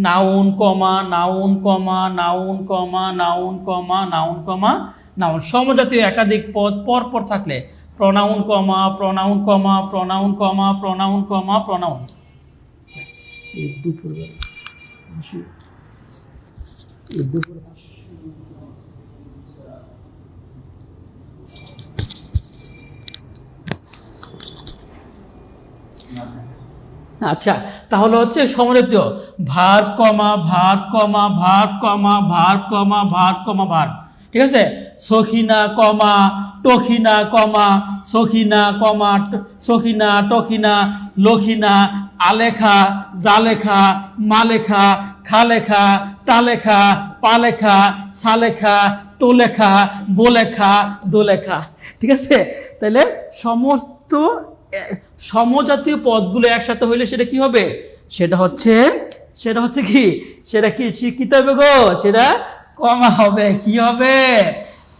নাউন কমা নাউন কমা নাউন কমা নাউন কমা নাউন কমা নাউন। সমজাতীয় একাধিক পদ পর পর থাকলে প্রনাউন কমা প্রনাউন কমা প্রনাউন কমা প্রনাউন কমা প্রনাউন। আচ্ছা, তাহলে হচ্ছে সমজাতীয় ভার কমা ভার কমা ভার কমা ভার কমা ভার কমা ভার, ঠিক আছে। সখিনা কমা টখিনা কমা সখিনা কমা সখিনা টখিনা লখিনা আলেখা জালেখা মালেখা খালেখা টালেখা পালেখা সালেখা টোলেখা বোলেখা দোলেখা, ঠিক আছে। তাহলে সমস্ত সমজাতীয় পদগুলো একসাথে হইলে সেটা কি হবে? সেটা হচ্ছে কি, সেটা কি শিক্ষিত হবে গো? সেটা কমা হবে। কি হবে?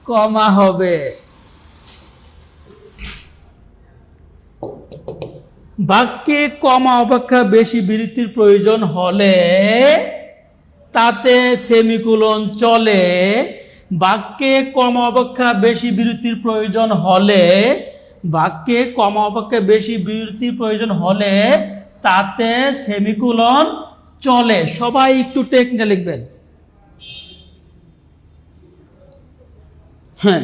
কমা হবে। বাক্যে কমা অপেক্ষা বেশি বিরতির প্রয়োজন হলে তাতে সেমিকোলন চলে। বাক্যে কমা অপেক্ষা বেশি বিরতির প্রয়োজন হলে, বাক্যে কমা অপেক্ষা বেশি বিরতির প্রয়োজন হলে তাতে সেমিকোলন চলে। সবাই একটু টেকনিকটা লিখবেন। হ্যাঁ,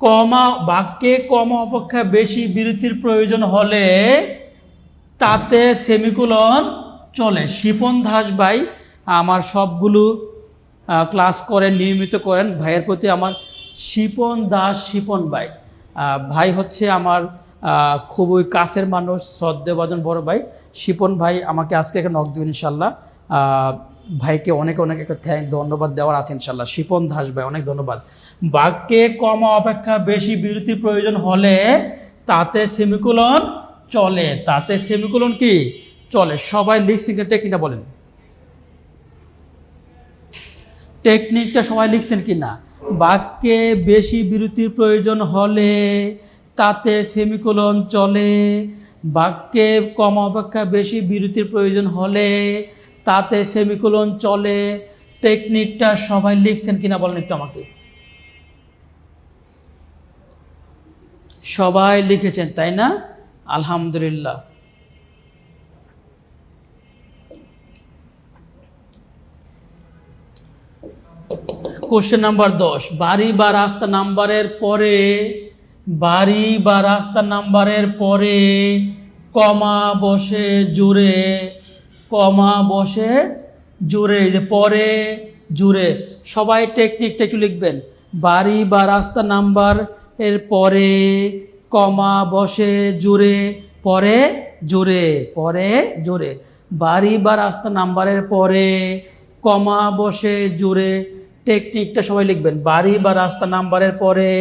কমা বাক্যে কমা অপেক্ষা বেশি বিরতির প্রয়োজন হলে তাতে সেমিকোলন চলে। শিপন দাস ভাই আমার সবগুলো ক্লাস করেন, নিয়মিত করেন। ভাইয়ের প্রতি আমার শিপন দাস, শিপন ভাই ভাই হচ্ছে আমার খুবই কাছের মানুষ, শ্রদ্ধেভাজন বড় ভাই। শিপন ভাই আমাকে আজকে একটা নক দেবেন ইনশাল্লাহ। ভাইকে অনেক অনেক একটা ধন্যবাদ দেওয়ার আছে ইনশাল্লাহ। শিপন দাস ভাই অনেক ধন্যবাদ। বাক্যে কমা অপেক্ষা বেশি বিরতির প্রয়োজন হলে তাতে সেমিকোলন চলে। তাতে সেমিকোলন কি চলে? সবাই লিখছেন, টেকনিকটা বলেন। টেকনিকটা সবাই লিখছেন কি না? বাক্যে বেশি বিরতির প্রয়োজন হলে তাতে সেমিকোলন চলে। বাক্যে কমা অপেক্ষা বেশি বিরতির প্রয়োজন হলে তাতে সেমিকোলন চলে। টেকনিকটা সবাই লিখছেন কিনা বলেন একটু আমাকে। সবাই লিখেছেন তাই না? আলহামদুলিল্লাহ। কোশ্চেন নাম্বার 10, বাড়ি বা রাস্তা নাম্বারের পরে, বাড়ি বা রাস্তা নাম্বারের পরে কমা বসে জুড়ে, কমা বসে জুড়ে, যে পরে জুড়ে। সবাই টেকনিকটা একটু লিখবেন। বাড়ি বা রাস্তা নাম্বার এর পরে কমা বসে জুড়ে, পরে জুড়ে, পরে জুড়ে। বাড়ি বা রাস্তা নাম্বারের পরে কমা বসে জুড়ে। টেকনিকটা সবাই লিখবেন। বাড়ি বা রাস্তা নাম্বারের পরে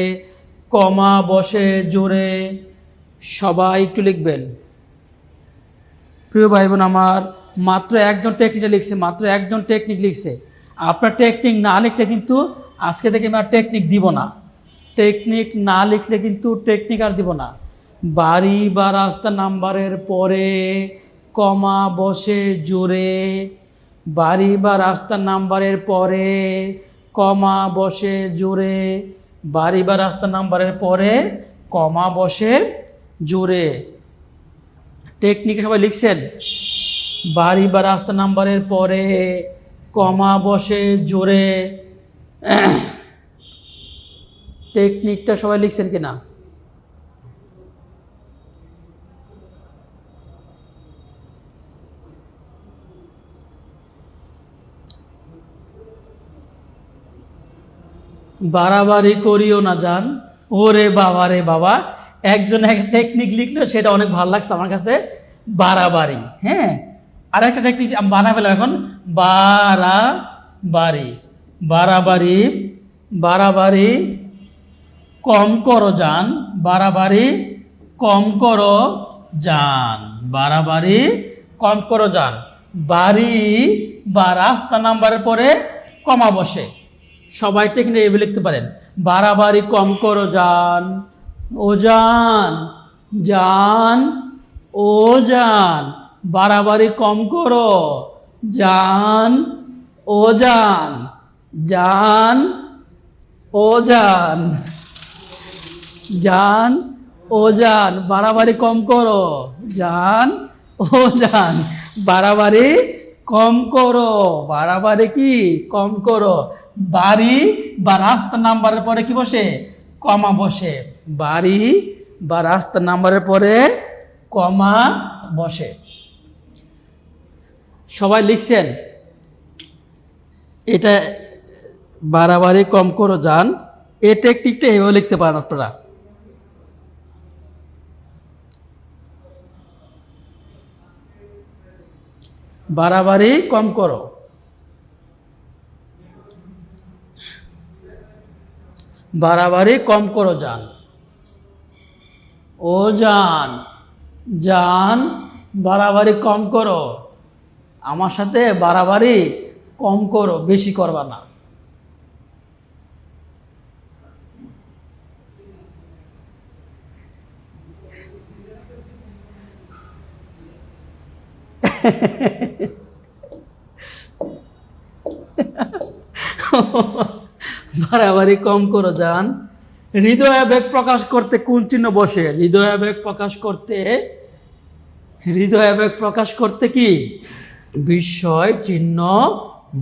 কমা বসে জুড়ে। সবাই একটু লিখবেন। প্রিয় ভাই বোন আমার, মাত্র একজন টেকনিকটা লিখছে, মাত্র একজন টেকনিক লিখছে। আপনার টেকনিক না লিখলে কিন্তু আজকে থেকে আমি আর টেকনিক দিব না। টেকনিক না লিখলে কিন্তু টেকনিক আর দিব না। বাড়ি বা রাস্তা নাম্বারের পরে কমা বসে জোরে, বাড়ি বা রাস্তা নাম্বারের পরে কমা বসে জোরে, বাড়ি বা রাস্তা নাম্বারের পরে কমা বসে জোরে। টেকনিকে সবাই লিখছেন? বাড়ি বা রাস্তা নাম্বারের পরে কমা বসে জোরে। টেকনিকটা সবাই লিখছেন কিনা? বাড়াবাড়ি করিও না জান। ওরে বাবা রে বাবা, একজন এক টেকনিক লিখলো, সেটা অনেক ভালো লাগছে আমার কাছে। বাড়াবাড়ি, হ্যাঁ। আর একটা টেকনিক আমি বানা ফেলাম এখন। বাড়াবাড়ি, বাড়াবাড়ি, বাড়াবাড়ি কম করো জান, বাড়াবাড়ি কম করো জান, বাড়াবাড়ি কম করো জান। বাড়ি বা রাস্তা নাম্বারের পরে কমা বসে। সবাই টেকনিক এভাবে লিখতে পারেন। বাড়াবাড়ি কম করো জান, ও জান, জান, ও জান, বাড়াবাড়ি কম করো জান, ও জান, জান, ও জান, জান, ও জান, বাড়াবাড়ি কম করো জান, ও জান, বাড়াবাড়ি কম করো, বাড়াবাড়ি কি কম করো। বাড়ি বা রাস্তা নাম্বারের পরে কি বসে? কমা বসে। বাড়ি বা রাস্তা নাম্বারের পরে কমা বসে। সবাই লিখছেন? এটা বাড়াবাড়ি কম করো জান, এই টেকনিকটা এভাবে লিখতে পারেন আপনারা। বাড়াবাড়ি কম করো, বাড়াবাড়ি কম করো জান, ও জান, জান, বাড়াবাড়ি কম করো। আমার সাথে বাড়াবাড়ি কম করো, বেশি করবা না। বাড়াবাড়ি কম করো জান। হৃদয় আবেগ প্রকাশ করতে কোন চিহ্ন বসে? হৃদয় আবেগ প্রকাশ করতে, হৃদয় আবেগ প্রকাশ করতে কি বিস্ময় চিহ্ন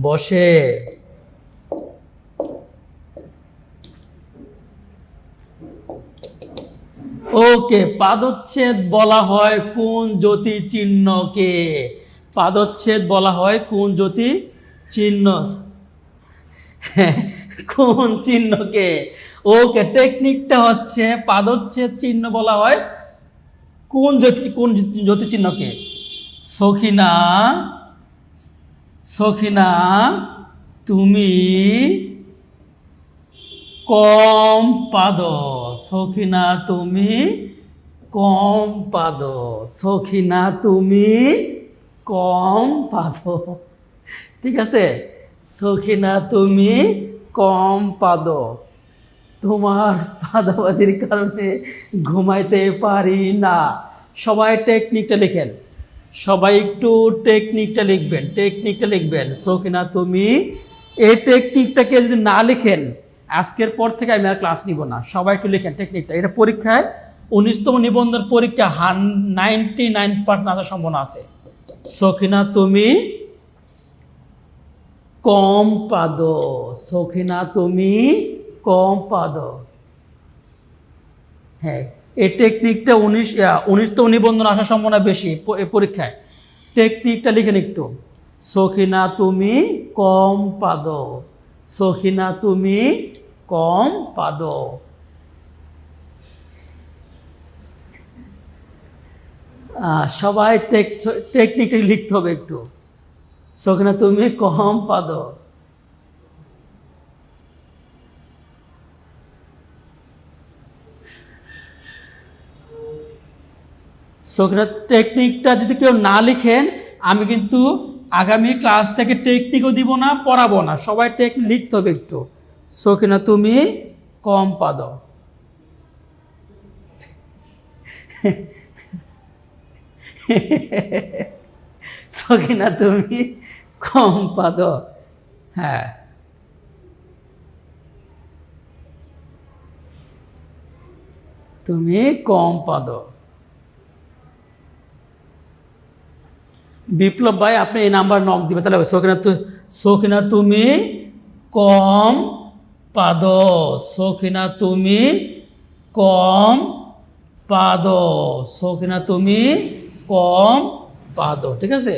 বসে। ওকে, পাদচ্ছেদ বলা হয় কোন জ্যোতি চিহ্নকে? পাদচ্ছেদ বলা হয় কোন জ্যোতি চিহ্ন, কোন চিহ্নকে? ওকে, টেকনিকটা হচ্ছে পাদচ্ছেদ চিহ্ন বলা হয় কোন জ্যোতি চিহ্নকে? সখিনা, সখিনা তুমি কম পাদ, সখিনা তুমি কম পাদ, সখিনা তুমি কম পাদ। ঠিক আছে? সখিনা তুমি কম পাদ, তোমার পাদাবাদির কারণে ঘুমাইতে পারি না। সবাই টেকনিকটা লিখেন, সবাই একটু টেকনিকটা লিখবেন, টেকনিকটা লিখবেন। সখিনা তুমি, এই টেকনিকটাকে যদি না লিখেন আজকের পর থেকে আমি আর ক্লাস নিব না। সবাই একটু লিখেন টেকনিকটা। এটা পরীক্ষায় 19তম নিবন্ধন পরীক্ষা 99% আসার সম্ভাবনা আছে। সখিনা তুমি কম পাদ, সখিনা তুমি কম পাদ। হ্যাঁ, এই টেকনিকটা 19তম নিবন্ধন আসার সম্ভাবনা বেশি পরীক্ষায়। টেকনিকটা লিখেন একটু। সখিনা তুমি কম পাদ, সখিনা তুমি কম পাদ। সবাই টেকনিকটা লিখতে হবে একটু। সখিনা তুমি কম পাদ। সখিনা টেকনিকটা যদি কেউ না লিখেন আমি কিন্তু আগামী ক্লাস থেকে টেকনিকও দিব না, পড়াবো না। সবাই টেকনিক লিখতে হবে একটু। সখিনা তুমি কম পাদ। সকিনা তুমি কম পাদো। হ্যাঁ, তুমি কম পাদো। বিপ্লব ভাই আপনি এই নাম্বার নক দিবে, তাহলে সকিনা তুমি কম পাদো। সকিনা তুমি কম পাদো। সকিনা তুমি কম পাদো। ঠিক আছে।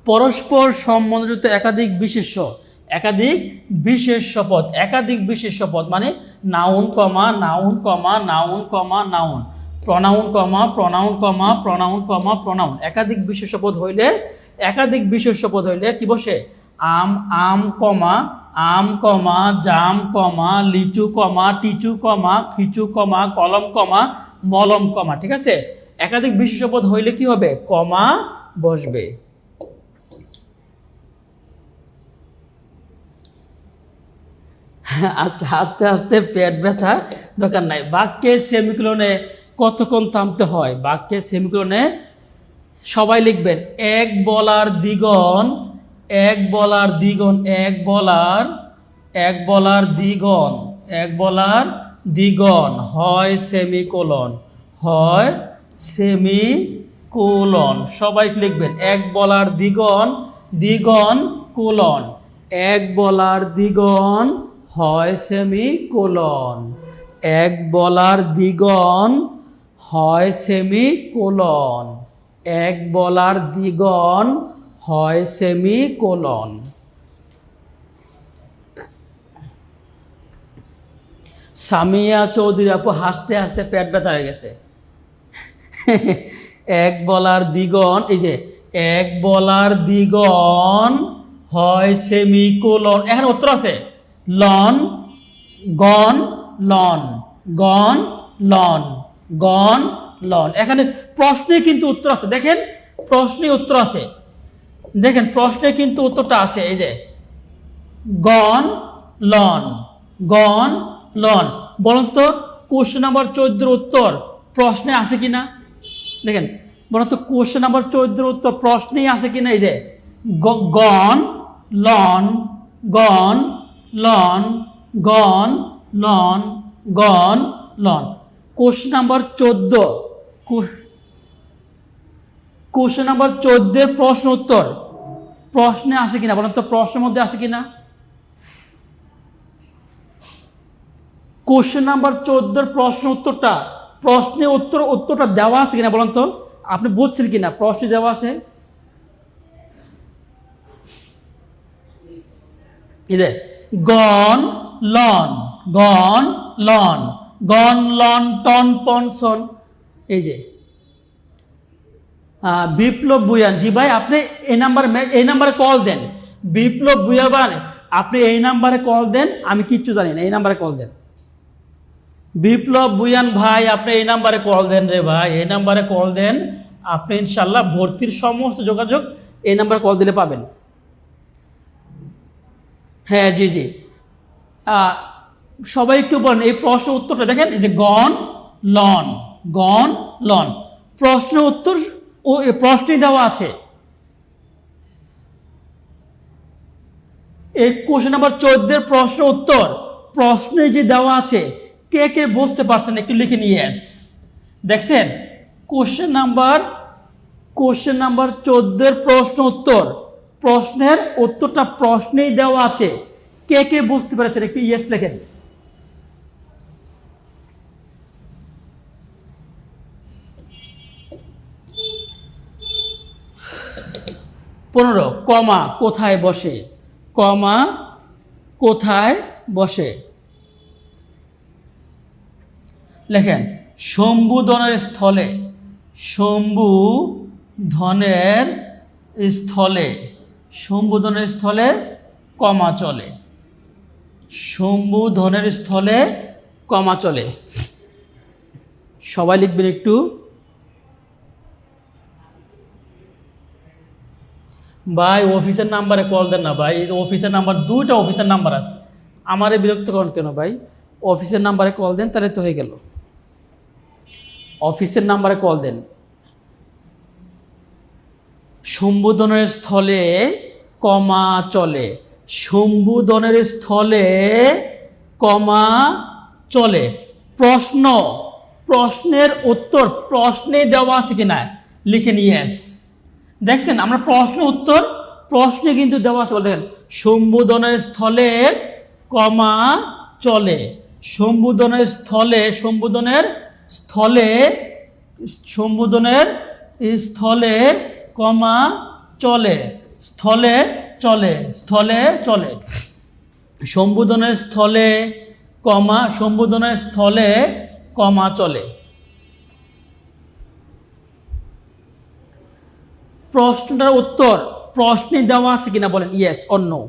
পরস্পর সম্বন্ধযুক্ত একাধিক বিশেষ্য। একাধিক বিশেষ্য পদ। একাধিক বিশেষ্য পদ মানে নাউন কমা নাউন কমা নাউন কমা নাউন, প্রনাউন কমা প্রনাউন কমা প্রনাউন কমা প্রনাউন। একাধিক বিশেষ্য পদ হইলে, একাধিক বিশেষ্য পদ হইলে কি বসে? আম, আম কমা আম কমা জাম কমা লিচু কমা টিচু কমা খিচু কমা কলম কমা মলম কমা। ঠিক আছে। একাধিক বিশেষ্য পদ হইলে কি হবে? কমা বসবে। আচ্ছা, আস্তে আস্তে পেট ব্যথা দরকার নাই। বাক্যে সেমিকোলনে কতক্ষণ থামতে হয়? বাক্যে সেমিকোলনে সবাই লিখবেন এক বলার দ্বিগণ, এক বলার দ্বিগণ, এক বলার, এক বলার দ্বিগণ, এক বলার দ্বিগণ হয় সেমিকোলন, হয় সেমিকোলন। সবাই লিখবেন এক বলার দ্বিগণ, দ্বিগণ কোলন, এক বলার দ্বিগণ হয় সেমিকোলন, এক বলার দ্বিগণ হয় সেমিকোলন, এক বলার দ্বিগণ হয় সেমিকোলন। সামিয়া চৌধুরী আপু হাসতে হাসতে পেট ব্যথা হয়ে গেছে। এক বলার দ্বিগণ, এই যে এক বলার দ্বিগণ হয় সেমিকোলন। এখানে উত্তর আছে লন, গন, লন, গন, লন, গন, লন। এখানে প্রশ্নে কিন্তু উত্তর আছে। দেখেন প্রশ্নে উত্তর আছে, দেখেন প্রশ্নে কিন্তু উত্তরটা আছে। এই যে গন, লন, গন, লন। বলুন তো কোশ্চেন নাম্বার 14 উত্তর প্রশ্নে আছে কিনা? দেখেন বলুন তো কোশ্চেন নাম্বার 14 উত্তর প্রশ্নেই আছে কিনা? এই যে গন, লন, গন, লন, গন, লন, গন, লন। কোশ্চেন নাম্বার 14, কোশ্চেন নাম্বার 14 প্রশ্ন উত্তর প্রশ্নে আছে কিনা? বলুন তো প্রশ্নের মধ্যে আছে কিনা? কোশ্চেন নাম্বার 14 প্রশ্ন উত্তরটা, প্রশ্নে উত্তরটা দেওয়া আছে কিনা বলুন তো? আপনি বুঝছেন কিনা? প্রশ্নে দেওয়া আছে। গন, লন, গন, লন, গন, লন, টন, পন, সন। এই যে বিপ্লব ভুঁইয়ান, জি ভাই আপনি এই নাম্বারে কল দেন। বিপ্লব ভুঁইয়ান আপনি এই নাম্বারে কল দেন, আমি কিচ্ছু জানি না, এই নাম্বারে কল দেন। বিপ্লব ভুঁইয়ান ভাই আপনি এই নাম্বারে কল দেন রে ভাই, এই নাম্বারে কল দেন। আপনি ইনশাল্লাহ ভর্তির সমস্ত যোগাযোগ এই নাম্বারে কল দিলে পাবেন। হ্যাঁ জি জি, সবাই একটু বলেন এই প্রশ্ন উত্তরটা। দেখেন এই যে গন, লন, গন, লন। প্রশ্ন উত্তর ও প্রশ্নে দেওয়া আছে। এই কোশ্চেন নাম্বার 14 প্রশ্ন উত্তর প্রশ্নে যে দেওয়া আছে, কে কে বুঝতে পারছেন একটু লিখে নিয়ে এস। দেখছেন কোশ্চেন নাম্বার 14 প্রশ্ন উত্তর প্রশ্নের উত্তরটা প্রশ্নেই দেওয়া আছে। কে কে বুঝতে পেরেছেন একটু ইয়েস লেখেন। পনেরো, কমা কোথায় বসে? কমা কোথায় বসে? লেখেন সম্বোধনের স্থলে, সম্বোধনের স্থলে, সম্বোধনের স্থলে কমা চলে, সম্বোধনের স্থলে কমা চলে। সবাই লিখবেন একটু। ভাই অফিসের নাম্বারে কল দেন না ভাই, এই অফিসের নাম্বার, দুইটা অফিসের নাম্বার আছে, আমারে বিরক্ত করেন কেন ভাই? অফিসের নাম্বারে কল দেন, তাহলে তো হয়ে গেল। অফিসের নাম্বারে কল দেন। সম্বোধনের স্থলে কমা চলে, সম্বোধনের স্থলে কমা চলে। প্রশ্ন, প্রশ্নের উত্তর প্রশ্নে দেওয়া আছে কিনা লিখেন ইয়েস। দেখছেন আমরা প্রশ্ন উত্তর প্রশ্নে কিন্তু দেওয়া আছে। বলতেন সম্বোধনের স্থলে কমা চলে, সম্বোধনের স্থলে, সম্বোধনের স্থলে, সম্বোধনের স্থলে কমা চলে, স্থলে চলে, স্থলে চলে, সম্বোধনের স্থলে কমা, সম্বোধনের স্থলে কমা চলে। প্রশ্নটার উত্তর প্রশ্নে দেওয়া আছে কিনা বলেন ইয়েস অর নো।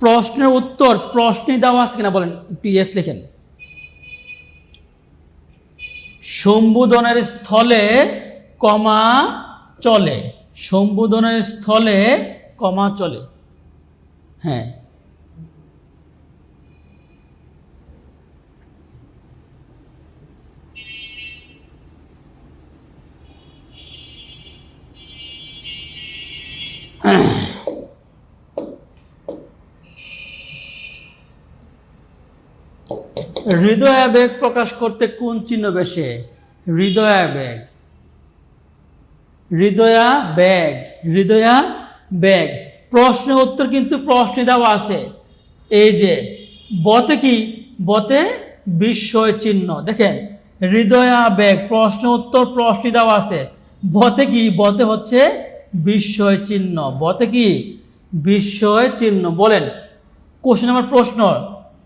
প্রশ্নের উত্তর প্রশ্নে দেওয়া আছে কিনা বলেন, একটু ইয়েস লিখেন। সম্বোধনের স্থলে কমা চলে, সম্বোধনের স্থলে কমা চলে। হ্যাঁ, হৃদয়াবেগ প্রকাশ করতে কোন চিহ্ন বসে? হৃদয়াবেগ, হৃদয়াবেগ, হৃদয়াবেগ। প্রশ্নের উত্তর কিন্তু প্রশ্নে দেওয়া আছে। এই যে বতে কি, বতে বিস্ময় চিহ্ন। দেখেন হৃদয়াবেগ, প্রশ্ন উত্তর প্রশ্নে দেওয়া আছে। বতে কি, বতে হচ্ছে বিস্ময় চিহ্ন, বতে কি বিস্ময় চিহ্ন। বলেন কোশ্চেন নাম্বার প্রশ্ন,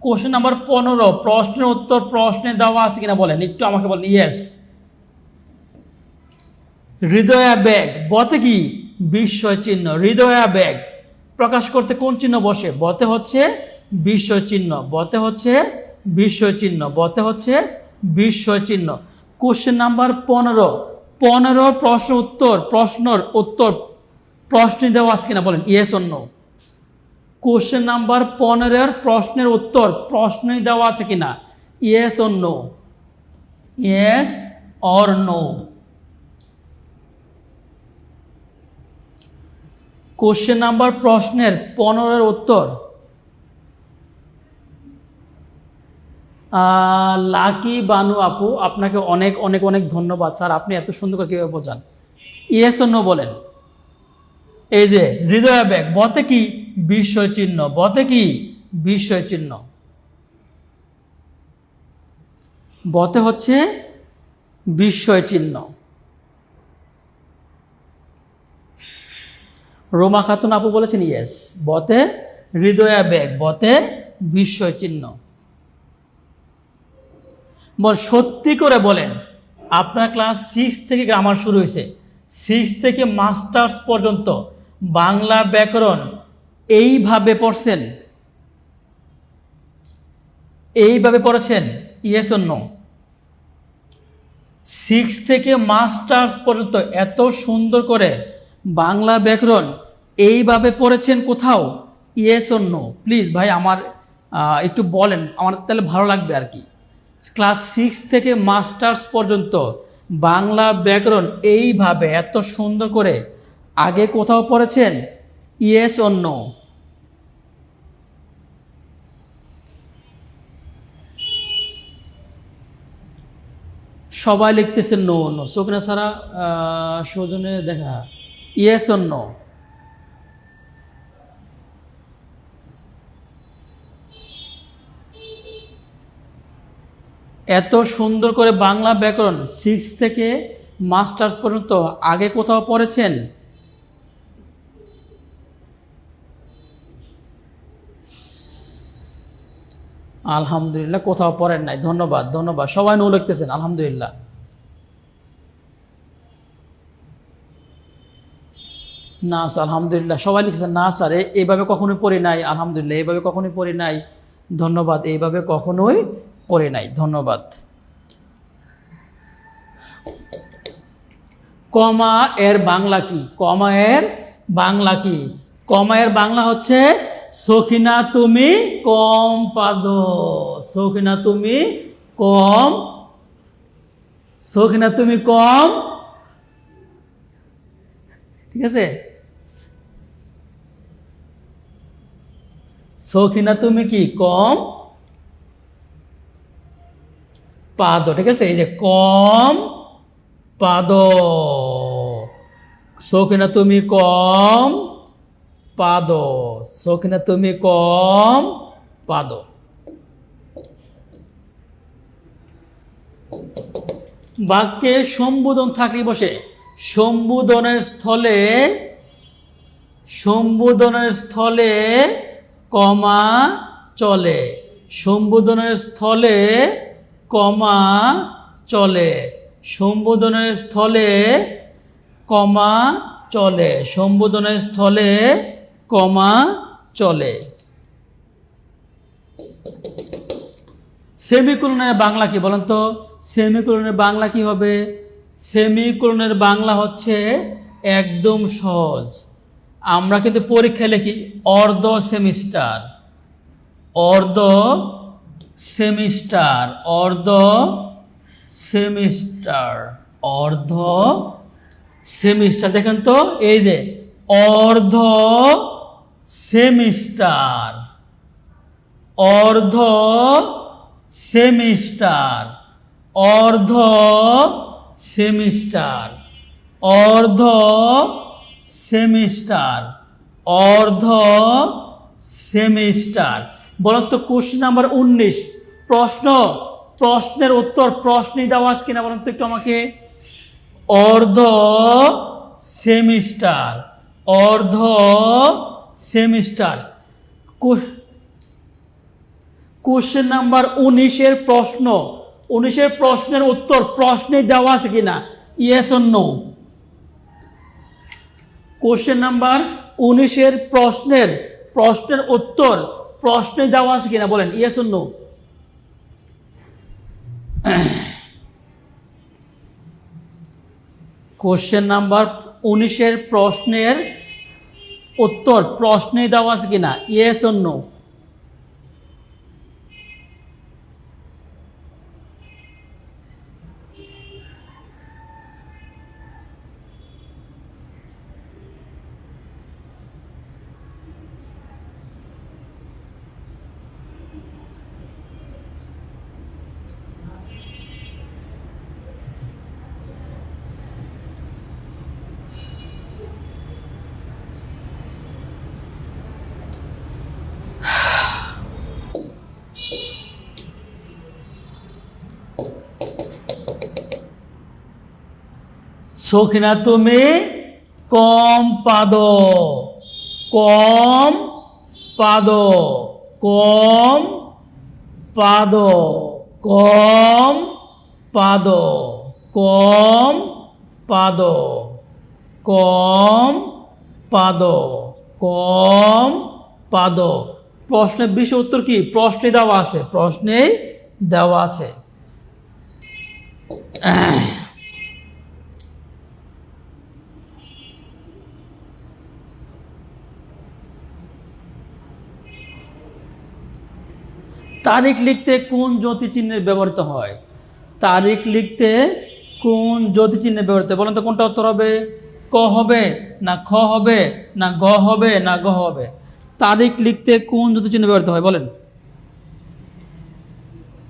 কোশ্চেন নাম্বার 15, প্রশ্নের উত্তর প্রশ্নে দেওয়া আছে কিনা বলেন, একটু আমাকে বলেন ইয়েস। হৃদয়াবেগ, বতে কি বিস্ময় চিহ্ন। হৃদয়াবেগ প্রকাশ করতে কোন চিহ্ন বসে? বতে হচ্ছে বিস্ময় চিহ্ন, বতে হচ্ছে বিস্ময় চিহ্ন, বতে হচ্ছে বিস্ময় চিহ্ন। কোশ্চেন নাম্বার 15, প্রশ্ন উত্তর, প্রশ্নের উত্তর প্রশ্নে দেওয়া আছে কিনা বলেন yes or no. Question number 15 প্রশ্নের উত্তর প্রশ্নে দেওয়া আছে কিনা yes or no, yes or no. Question number প্রশ্নের 15 উত্তর লাকি বানু আপু, আপনাকে অনেক অনেক অনেক ধন্যবাদ স্যার, আপনি এত সুন্দর করে কীভাবে বোঝান। ইয়েস অর নো বলেন। এই যে হৃদয়াবেগ, বতে কি বিস্ময় চিহ্ন, বতে কি বিস্ময় চিহ্ন, বতে হচ্ছে বিস্ময় চিহ্ন। রোমা খাতুন আপু বলেছেন ইয়েস, বতে হৃদয়াবেগ, বতে বিস্ময় চিহ্ন। সত্যি করে বলেন আপনার ক্লাস 6 থেকে গ্রামার শুরু হয়েছে, 6 থেকে মাস্টার্স পর্যন্ত বাংলা ব্যাকরণ এইভাবে পড়ছেন, এইভাবে পড়েছেন ইয়েস অর নো? 6 থেকে মাস্টার্স পর্যন্ত এত সুন্দর করে বাংলা ব্যাকরণ এইভাবে পড়েছেন কোথাও ইয়েস অর নো? প্লিজ ভাই আমার একটু বলেন, আমার তাহলে ভালো লাগবে আর কি। ক্লাস 6 থেকে মাস্টার্স পর্যন্ত বাংলা ব্যাকরণ এইভাবে এত সুন্দর করে আগে কোথাও পড়েছেন ইয়েস অর নো? সবাই লিখতেছেন নো নো, সকিনা সারা সৌজনে দেখা ইয়েস অর নো। এত সুন্দর করে বাংলা ব্যাকরণ 6 থেকে মাস্টার্স পর্যন্ত আগে কোথাও পড়েছেন? আলহামদুলিল্লাহ, কোথাও পড়েন নাই। ধন্যবাদ, ধন্যবাদ, সবাই নো লিখতেছেন আলহামদুলিল্লাহ। না স্যার, আলহামদুলিল্লাহ সবাই লিখছেন না স্যার, এইভাবে কখনোই পড়ি নাই। আলহামদুলিল্লাহ, এইভাবে কখনোই পড়ি নাই। ধন্যবাদ, এইভাবে কখনোই পড়ি নাই। ধন্যবাদ। কমা এর বাংলা কি? কমা এর বাংলা কি? কমা এর বাংলা হচ্ছে সখিনা তুমি কম পাদো, সখিনা তুমি কম, সখিনা তুমি কম, ঠিক আছে, সখিনা তুমি কি কম পাদ, ঠিক আছে, এই যে কম পাদ, সখিনা তুমি কম পাদ, সখিনা তুমি কম পাদ। বাক্যে সম্বোধন থাকলে বসে সম্বোধনের স্থলে, সম্বোধনের স্থলে কমা চলে, সম্বোধনের স্থলে কমা চলে, সম্বোধনের স্থলে কমা চলে, সম্বোধনের স্থলে কমা চলে। সেমিকোলনের বাংলা কি বলেন তো? সেমিকোলনের বাংলা কি হবে? সেমিকোলনের বাংলা হচ্ছে একদম সহজ। আমরা কিন্তু পরীক্ষায় লিখি অর্ধ সেমিস্টার, অর্ধ সেমিস্টার, অর্ধ সেমিস্টার, অর্ধ সেমিস্টার। দেখেন তো এই যে অর্ধ সেমিস্টার, অর্ধ সেমিস্টার, অর্ধ সেমিস্টার, অর্ধ সেমিস্টার, অর্ধ সেমিস্টার। বলেন তো কোশ্চেন নাম্বার 19 প্রশ্ন, প্রশ্নের উত্তর প্রশ্নে দেওয়া আছে কিনা বলেন তো একটু আমাকে। অর্ধ সেমিস্টার, অর্ধ সেমিস্টার। কোশ্চেন নাম্বার 19 প্রশ্ন, 19 প্রশ্নের উত্তর প্রশ্নে দেওয়া আছে কিনা, yes or no. Question number 19 প্রশ্নের, প্রশ্নের উত্তর প্রশ্নে দেওয়া আছে কিনা বলেন, yes or no. Question number 19 প্রশ্নের উত্তর প্রশ্নে দেওয়া আছে কিনা, ইয়েস অর নো। সখিনা তুমি কম পাদো, কম পাদো, কম পাদো, কম পাদো, কম পাদো, কম পাদো, কম পাদো। প্রশ্নের বিশেষ উত্তর কি? প্রশ্নে দেওয়া আছে, প্রশ্নে দেওয়া আছে। তারিখ লিখতে কোন জ্যোতি চিহ্নের ব্যবহৃত হয়? তারিখ লিখতে কোন জ্যোতি চিহ্নের ব্যবহৃত হয়? বলেন তো কোনটা উত্তর হবে? ক হবে না খ হবে না গ হবে না গ হবে? তারিখ লিখতে কোন জ্যোতি চিহ্ন ব্যবহৃত হয় বলেন?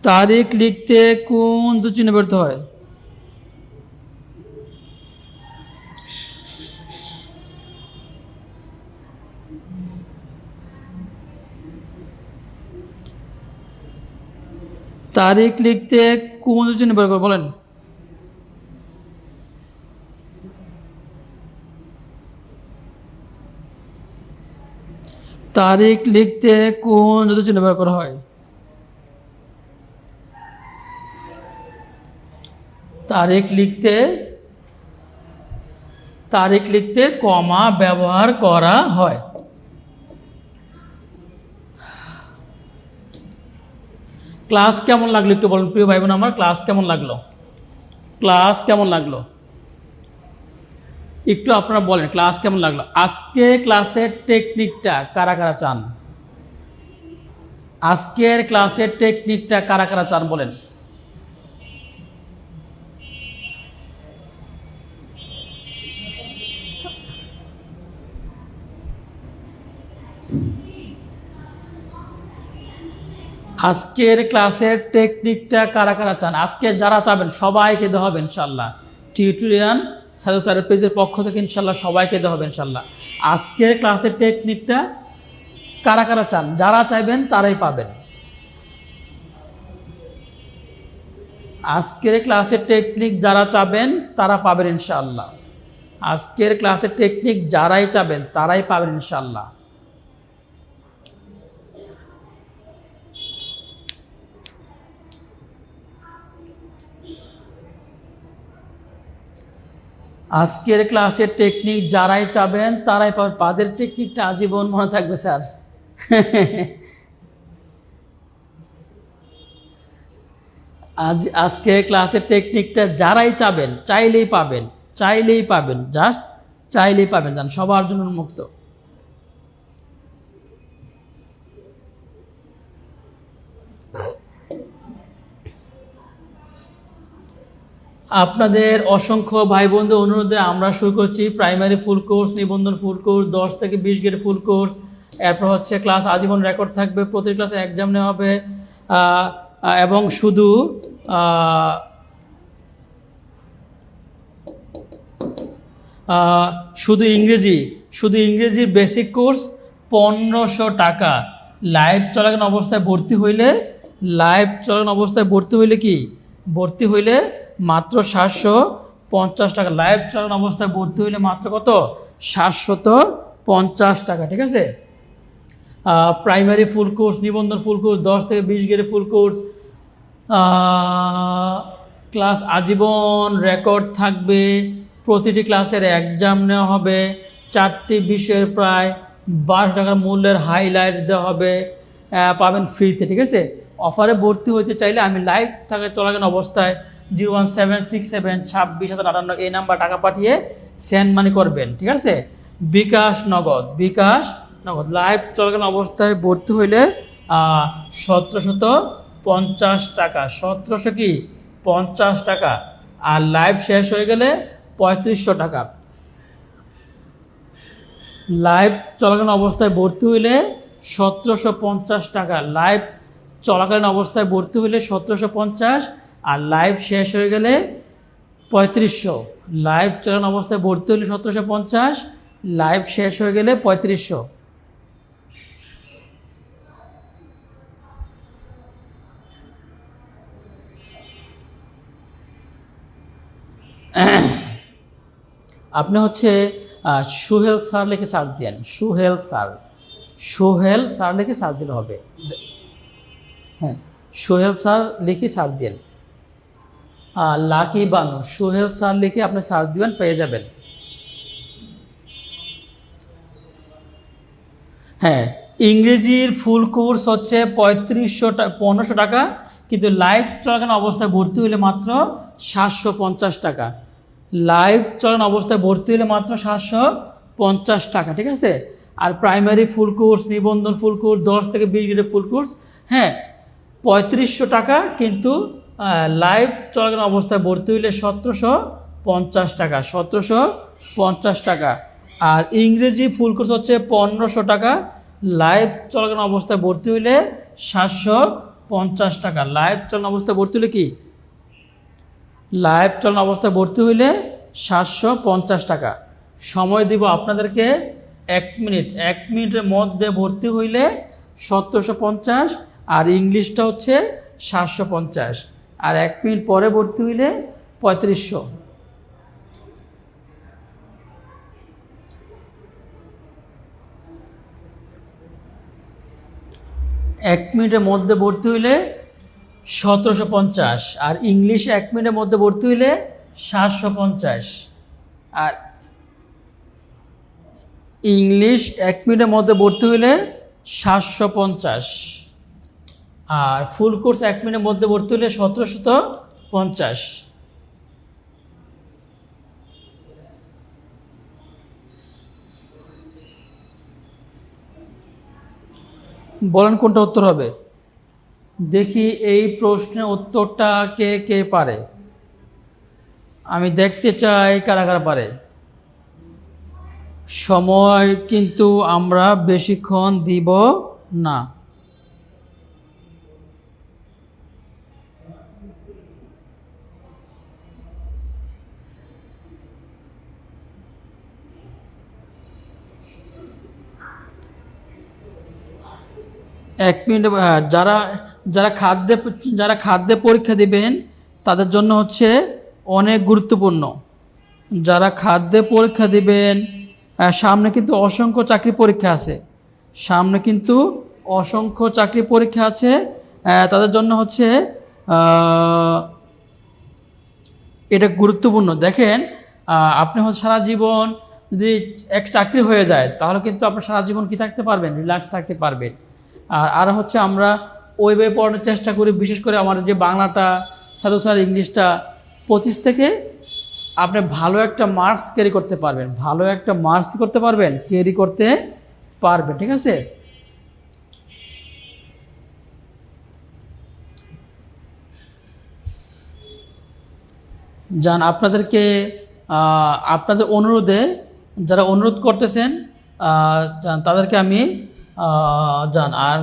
তারিখ লিখতে কোন জ্যোতি চিহ্ন ব্যবহৃত হয়? তারিখ লিখতে কোন চিহ্ন ব্যবহার করে বলেন? তারিখ লিখতে কোন চিহ্ন ব্যবহার করা হয়? তারিখ লিখতে, তারিখ লিখতে কমা ব্যবহার করা হয়। ক্লাস কেমন লাগলো একটু বলুন প্রিয় ভাই বোন আমার, ক্লাস কেমন লাগলো? ক্লাস কেমন লাগলো একটু আপনারা বলেন, ক্লাস কেমন লাগলো? আজকে ক্লাসের টেকনিকটা কারা কারা চান? আজকের ক্লাসের টেকনিকটা কারা কারা চান বলেন? আজকের ক্লাসের টেকনিকটা কারা কারা চান? আজকে যারা চাবেন সবাইকে দেওয়া হবে ইনশাল্লাহ। টিউটোরিয়াল সাজু স্যারের পেজের পক্ষ থেকে ইনশাল্লাহ সবাইকে দেওয়া হবে ইনশাল্লাহ। আজকের ক্লাসের টেকনিকটা কারা কারা চান? যারা চাইবেন তারাই পাবেন। আজকের ক্লাসের টেকনিক যারা চাবেন তারা পাবেন ইনশাআল্লাহ। আজকের ক্লাসের টেকনিক যারাই চাবেন তারাই পাবেন ইনশাআল্লাহ। আজকের ক্লাসের টেকনিক যারাই চাবেন তারাই পাবেন। পাদের টেকনিকটা আজীবন মনে থাকবে স্যার। আজকে ক্লাসের টেকনিকটা যারাই চাবেন চাইলেই পাবেন, চাইলেই পাবেন, জাস্ট চাইলেই পাবেন। জান সবার জন্য উন্মুক্ত। আপনাদের অসংখ্য ভাই বন্ধু অনুরোধে আমরা শুরু করছি প্রাইমারি ফুল কোর্স, নিবন্ধন ফুল কোর্স, 10 থেকে 20 গ্রেড ফুল কোর্স। এরপর হচ্ছে ক্লাস আজীবন রেকর্ড থাকবে, প্রতি ক্লাসে এক্সাম নেওয়া হবে। এবং শুধু ইংরেজির বেসিক কোর্স 1500 টাকা। লাইভ চলাকালীন অবস্থায় ভর্তি হইলে কি ভর্তি হইলে মাত্র 750 টাকা। লাইভ চলাকালীন অবস্থায় ভর্তি হইলে মাত্র কত? 750 টাকা। ঠিক আছে। প্রাইমারি ফুল কোর্স, নিবন্ধন ফুল কোর্স, 10 থেকে 20 গ্রেড ফুল কোর্স, ক্লাস আজীবন রেকর্ড থাকবে। প্রতিটি ক্লাসের এক্সাম নেওয়া হবে। 4টি বিষয়ের প্রায় 12 টাকার মূল্যের হাইলাইট দেওয়া হবে, পাবেন ফ্রিতে। ঠিক আছে। অফারে ভর্তি হতে চাইলে আমি লাইভ থাকা চলাকালীন অবস্থায় 017672658 এই নাম্বার টাকা পাঠিয়ে সেন্ড মানি করবেন। ঠিক আছে। বিকাশ নগদ লাইভ চলাকালীন অবস্থায় ভর্তি হইলে 1750 টাকা। 1750 টাকা। আর লাইভ শেষ হয়ে গেলে 3500 টাকা। লাইভ চলাকালীন অবস্থায় ভর্তি হইলে 1750 টাকা। লাইভ চলাকালীন অবস্থায় ভর্তি হইলে 1750, আর লাইভ শেষ হয়ে গেলে 3500। লাইভ চলাকালীন অবস্থায় ভর্তি হইলে 1750, লাইভ শেষ হয়ে গেলে 3500। আপনি হচ্ছে সোহেল স্যার লিখে সার্চ দেন। সোহেল স্যার লিখে সার্চ দিলে হবে। হ্যাঁ, সোহেল স্যার লিখে সার্চ দেন। লাকি বানু, সোহেল স্যার লিখে আপনি সার্চ দিবেন, পেয়ে যাবেন। হ্যাঁ, ইংরেজির ফুল কোর্স হচ্ছে 1500 টাকা, কিন্তু লাইভ চলাকালীন অবস্থায় ভর্তি হইলে মাত্র 750 টাকা। লাইভ চলাকালীন অবস্থায় ভর্তি হলে মাত্র 750 টাকা। ঠিক আছে। আর প্রাইমারি ফুল কোর্স, নিবন্ধন ফুল কোর্স, 10 থেকে 20 গ্রেড ফুল কোর্স, হ্যাঁ 3500 টাকা, কিন্তু লাইভ চলাকালীন অবস্থায় ভর্তি হইলে 1750 টাকা। 1750 টাকা। আর ইংরেজি ফুল কোর্স হচ্ছে 1500 টাকা, লাইভ চলাকালীন অবস্থায় ভর্তি হইলে 750 টাকা। লাইভ চলাকালীন অবস্থায় ভর্তি হলে কি? লাইভ চলাকালীন অবস্থায় ভর্তি হইলে 750 টাকা। সময় দিব আপনাদেরকে 1 মিনিট। 1 মিনিটের মধ্যে ভর্তি হইলে 1750, আর ইংলিশটা হচ্ছে 750, আর 1 মিনিট পরে ভর্তি হইলে 3500। এক মিনিটের মধ্যে ভর্তি হইলে 1750, আর ইংলিশ 1 মিনিটের মধ্যে ভর্তি হইলে 750, আর ইংলিশ 1 মিনিটের মধ্যে ভর্তি হইলে 750, আর ফুল কোর্স 1 মিনিটের মধ্যে ভর্তি হইলে 1750। বলেন কোনটা উত্তর হবে? দেখি এই প্রশ্নের উত্তরটা কে কে পারে। আমি দেখতে চাই কারা কারা পারে। সময় কিন্তু আমরা বেশিক্ষণ দিব না। এক মিনিট। যারা যারা খাদ্যে পরীক্ষা দিবেন তাদের জন্য হচ্ছে অনেক গুরুত্বপূর্ণ। যারা খাদ্যে পরীক্ষা দিবেন, সামনে কিন্তু অসংখ্য চাকরি পরীক্ষা আছে, সামনে কিন্তু অসংখ্য চাকরি পরীক্ষা আছে। তাদের জন্য হচ্ছে এটা গুরুত্বপূর্ণ। দেখেন, আপনি হচ্ছে সারা জীবন যদি এক চাকরি হয়ে যায় তাহলে কিন্তু আপনি সারা জীবন কি থাকতে পারবেন, রিল্যাক্স থাকতে পারবেন। আর হচ্ছে আমরা ওইভাবে পড়ানোর চেষ্টা করি, বিশেষ করে আমার যে বাংলাটা, স্যার ইংলিশটা 25 থেকে আপনি ভালো একটা মার্কস ক্যারি করতে পারবেন, ভালো একটা মার্কস করতে পারবেন, ক্যারি করতে পারবেন। ঠিক আছে? যান আপনাদেরকে আপনাদের অনুরোধে যারা অনুরোধ করতেছেন যান তাদেরকে আমি যান। আর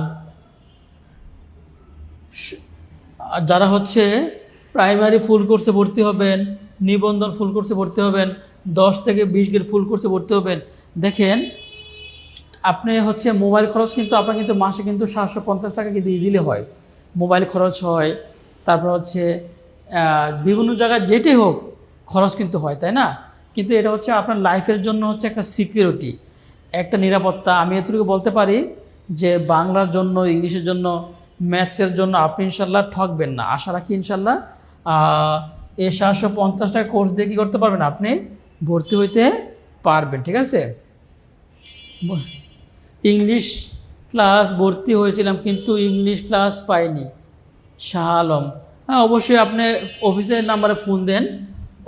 যারা হচ্ছে প্রাইমারি ফুল কোর্সে ভর্তি হবেন, নিবন্ধন ফুল কোর্সে ভর্তি হবেন, 10 থেকে 20 গ্রেড ফুল কোর্সে ভর্তি হবেন, দেখেন আপনি হচ্ছে মোবাইল খরচ কিন্তু আপনার কিন্তু মাসে কিন্তু 750 টাকা কিন্তু ইজিলি হয়, মোবাইল খরচ হয়, তারপর হচ্ছে বিভিন্ন জায়গায় যেটাই হোক খরচ কিন্তু হয়, তাই না? কিন্তু এটা হচ্ছে আপনার লাইফের জন্য হচ্ছে একটা সিকিউরিটি, একটা নিরাপত্তা। আমি এতটুকু বলতে পারি যে বাংলার জন্য, ইংলিশের জন্য, ম্যাথসের জন্য আপনি ইনশাল্লাহ ঠকবেন না। আশা রাখি ইনশাল্লাহ এই 750 টাকা কোর্স দিয়ে কী করতে পারবেন, আপনি ভর্তি হইতে পারবেন। ঠিক আছে? ইংলিশ ক্লাস ভর্তি হয়েছিলাম কিন্তু ইংলিশ ক্লাস পাইনি। শাহ আলম, হ্যাঁ অবশ্যই আপনি অফিসের নাম্বারে ফোন দেন,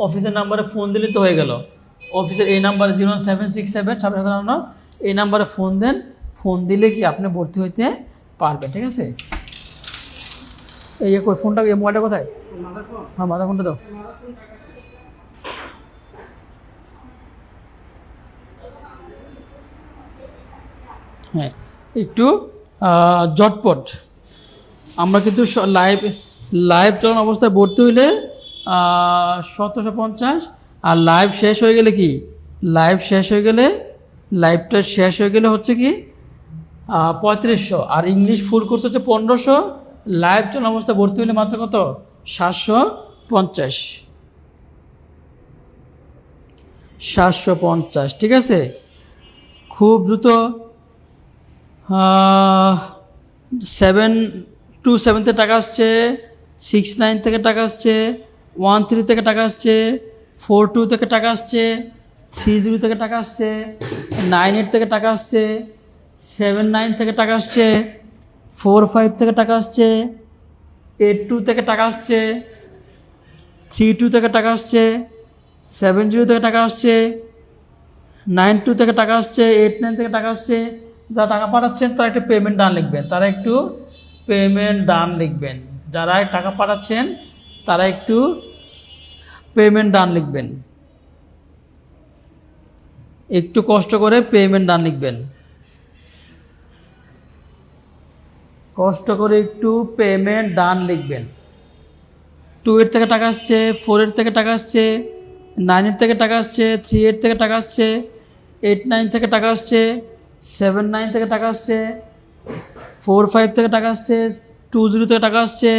অফিসের নাম্বারে ফোন দিলে তো হয়ে গেল। অফিসের এই নাম্বারে 01767 এই নাম্বারে ফোন দেন, ফোন দিলে কি আপনি ভর্তি হইতে পারবেন। ঠিক আছে? এই ফোনটা, এই মোবাইলটা কোথায়? হ্যাঁ, মাদার ফোনটা দাও। হ্যাঁ, একটু জটপট। আমরা কিন্তু লাইভ চলন অবস্থায় ভর্তি হইলে 1750, আর লাইভ শেষ হয়ে গেলে কি, লাইভটা শেষ হয়ে গেলে হচ্ছে কি 3500, আর ইংলিশ ফুল কোর্স হচ্ছে 1500, লাইভ চলন অবস্থায় ভর্তি হইলে মাত্র কত, 750। ঠিক আছে? খুব দ্রুত 7 to 7 থেকে টাকা আসছে, 69 থেকে টাকা আসছে, 13 থেকে টাকা আসছে, 42 থেকে টাকা আসছে, 30 থেকে টাকা আসছে, 98 থেকে টাকা আসছে, 79 থেকে টাকা আসছে, 45 থেকে টাকা আসছে, 82 থেকে টাকা আসছে, 32 থেকে টাকা আসছে, 70 থেকে টাকা আসছে, 92 থেকে টাকা আসছে, 89 থেকে টাকা আসছে। যারা টাকা পাঠাচ্ছেন তারা একটু পেমেন্ট ডান লিখবেন, যারা টাকা পাঠাচ্ছেন তারা একটু পেমেন্ট ডান লিখবেন, একটু কষ্ট করে পেমেন্ট ডান লিখবেন, কষ্ট করে একটু পেমেন্ট ডান লিখবেন। 2 এর থেকে টাকা আসছে, 4 এর থেকে টাকা আসছে, 9 এর থেকে টাকা আসছে, 3 এর থেকে টাকা আসছে, 8-9 থেকে টাকা আসছে, 7-9 থেকে টাকা আসছে, 4-5 থেকে টাকা আসছে, 2-0 থেকে টাকা আসছে,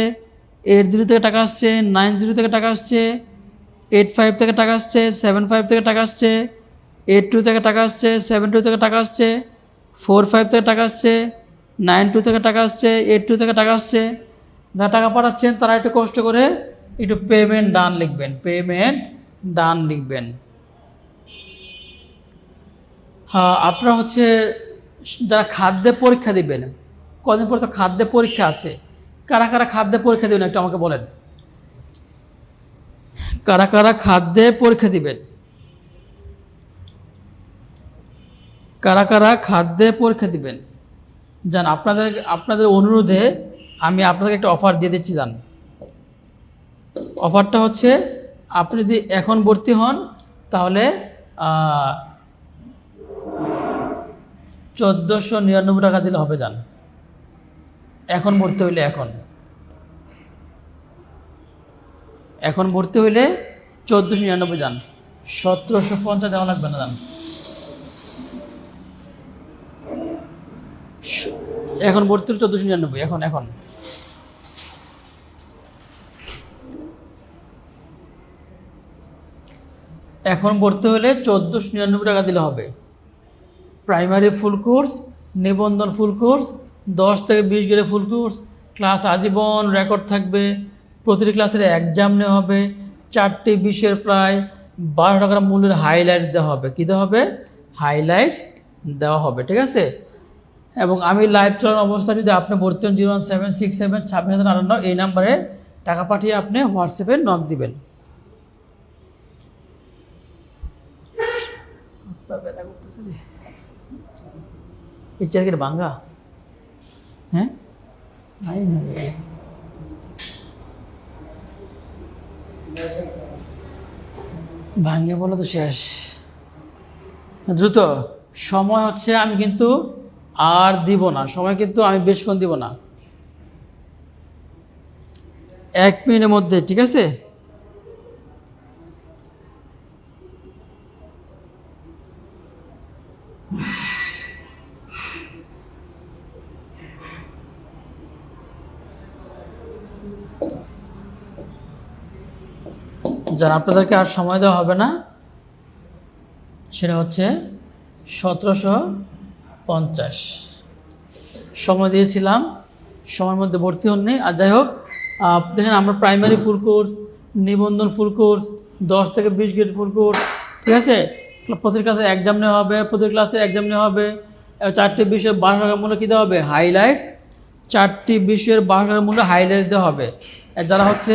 8-0 থেকে টাকা আসছে, 9-0 থেকে টাকা আসছে, 8-5 থেকে টাকা আসছে, 7-5 থেকে টাকা আসছে, 8-2 থেকে টাকা আসছে, 7-2 থেকে টাকা আসছে, 4-5 থেকে টাকা আসছে, 9-2 থেকে টাকা আসছে, 8-2 থেকে টাকা আসছে। যারা টাকা পাঠাচ্ছেন তারা একটু কষ্ট করে একটু পেমেন্ট ডান লিখবেন। হ্যাঁ, আপনারা হচ্ছে যারা খাদ্যে পরীক্ষা দিবেন, কদিন পর তো খাদ্যে পরীক্ষা আছে, কারা কারা খাদ্যে পরীক্ষা দিবেন একটু আমাকে বলেন। কারা কারা খাদ্যে পরীক্ষা দিবেন? জান আপনাদের অনুরোধে আমি আপনাকে একটা অফার দিয়ে দিচ্ছি জান। অফারটা হচ্ছে আপনি যদি এখন ভর্তি হন তাহলে 1499 টাকা দিলে হবে জান। এখন ভর্তি হইলে এখন ভর্তি হইলে 1499 যান, 1750 দেওয়া লাগবে না যান। এখন ভর্তি হলে 1499 এখন এখন ভর্তি হলে 1499 টাকা দিলে হবে। প্রাইমারি ফুল কোর্স, নিবন্ধন ফুল কোর্স, 10 থেকে 20 গ্রেড ফুল কোর্স, ক্লাস আজীবন রেকর্ড থাকবে, প্রতিটি ক্লাসের এক্সাম নেওয়া হবে, 4টি বিষয়ের প্রায় 12 টাকার মূল্যের হাইলাইটস দেওয়া হবে। কী দেওয়া হবে? হাইলাইটস দেওয়া হবে, ঠিক আছে। এবং আমি লাইভ চলার অবস্থা যদি আপনি ভর্তি হন 01767 এই নাম্বারে টাকা পাঠিয়ে আপনি হোয়াটসঅ্যাপে নক দিবেন। এই চেয়ার ভাঙ্গা, হ্যাঁ ভাঙ্গে বলো তো শেষ। দ্রুত সময় হচ্ছে, আমি কিন্তু আর দিব না সময়, কিন্তু আমি বেশিক্ষণ দিব না, 1 মিনিটের মধ্যে, ঠিক আছে। যারা আপনাদেরকে আর সময় দেওয়া হবে না, সেটা হচ্ছে 1750 সময় দিয়েছিলাম, সময়ের মধ্যে ভর্তি হননি। আর যাই হোক, দেখেন আমরা প্রাইমারি ফুল কোর্স, নিবন্ধন ফুল কোর্স, 10 থেকে 20 গ্রেড ফুল কোর্স, ঠিক আছে। প্রতিটি ক্লাসে এক্সাম নেওয়া হবে, 4টি বিষয়ের 12 টাকা মূল্য কী দেওয়া হবে? হাইলাইটস। 4টি বিষয়ের 12 টাকা মূল্য হাইলাইট দেওয়া হবে। যারা হচ্ছে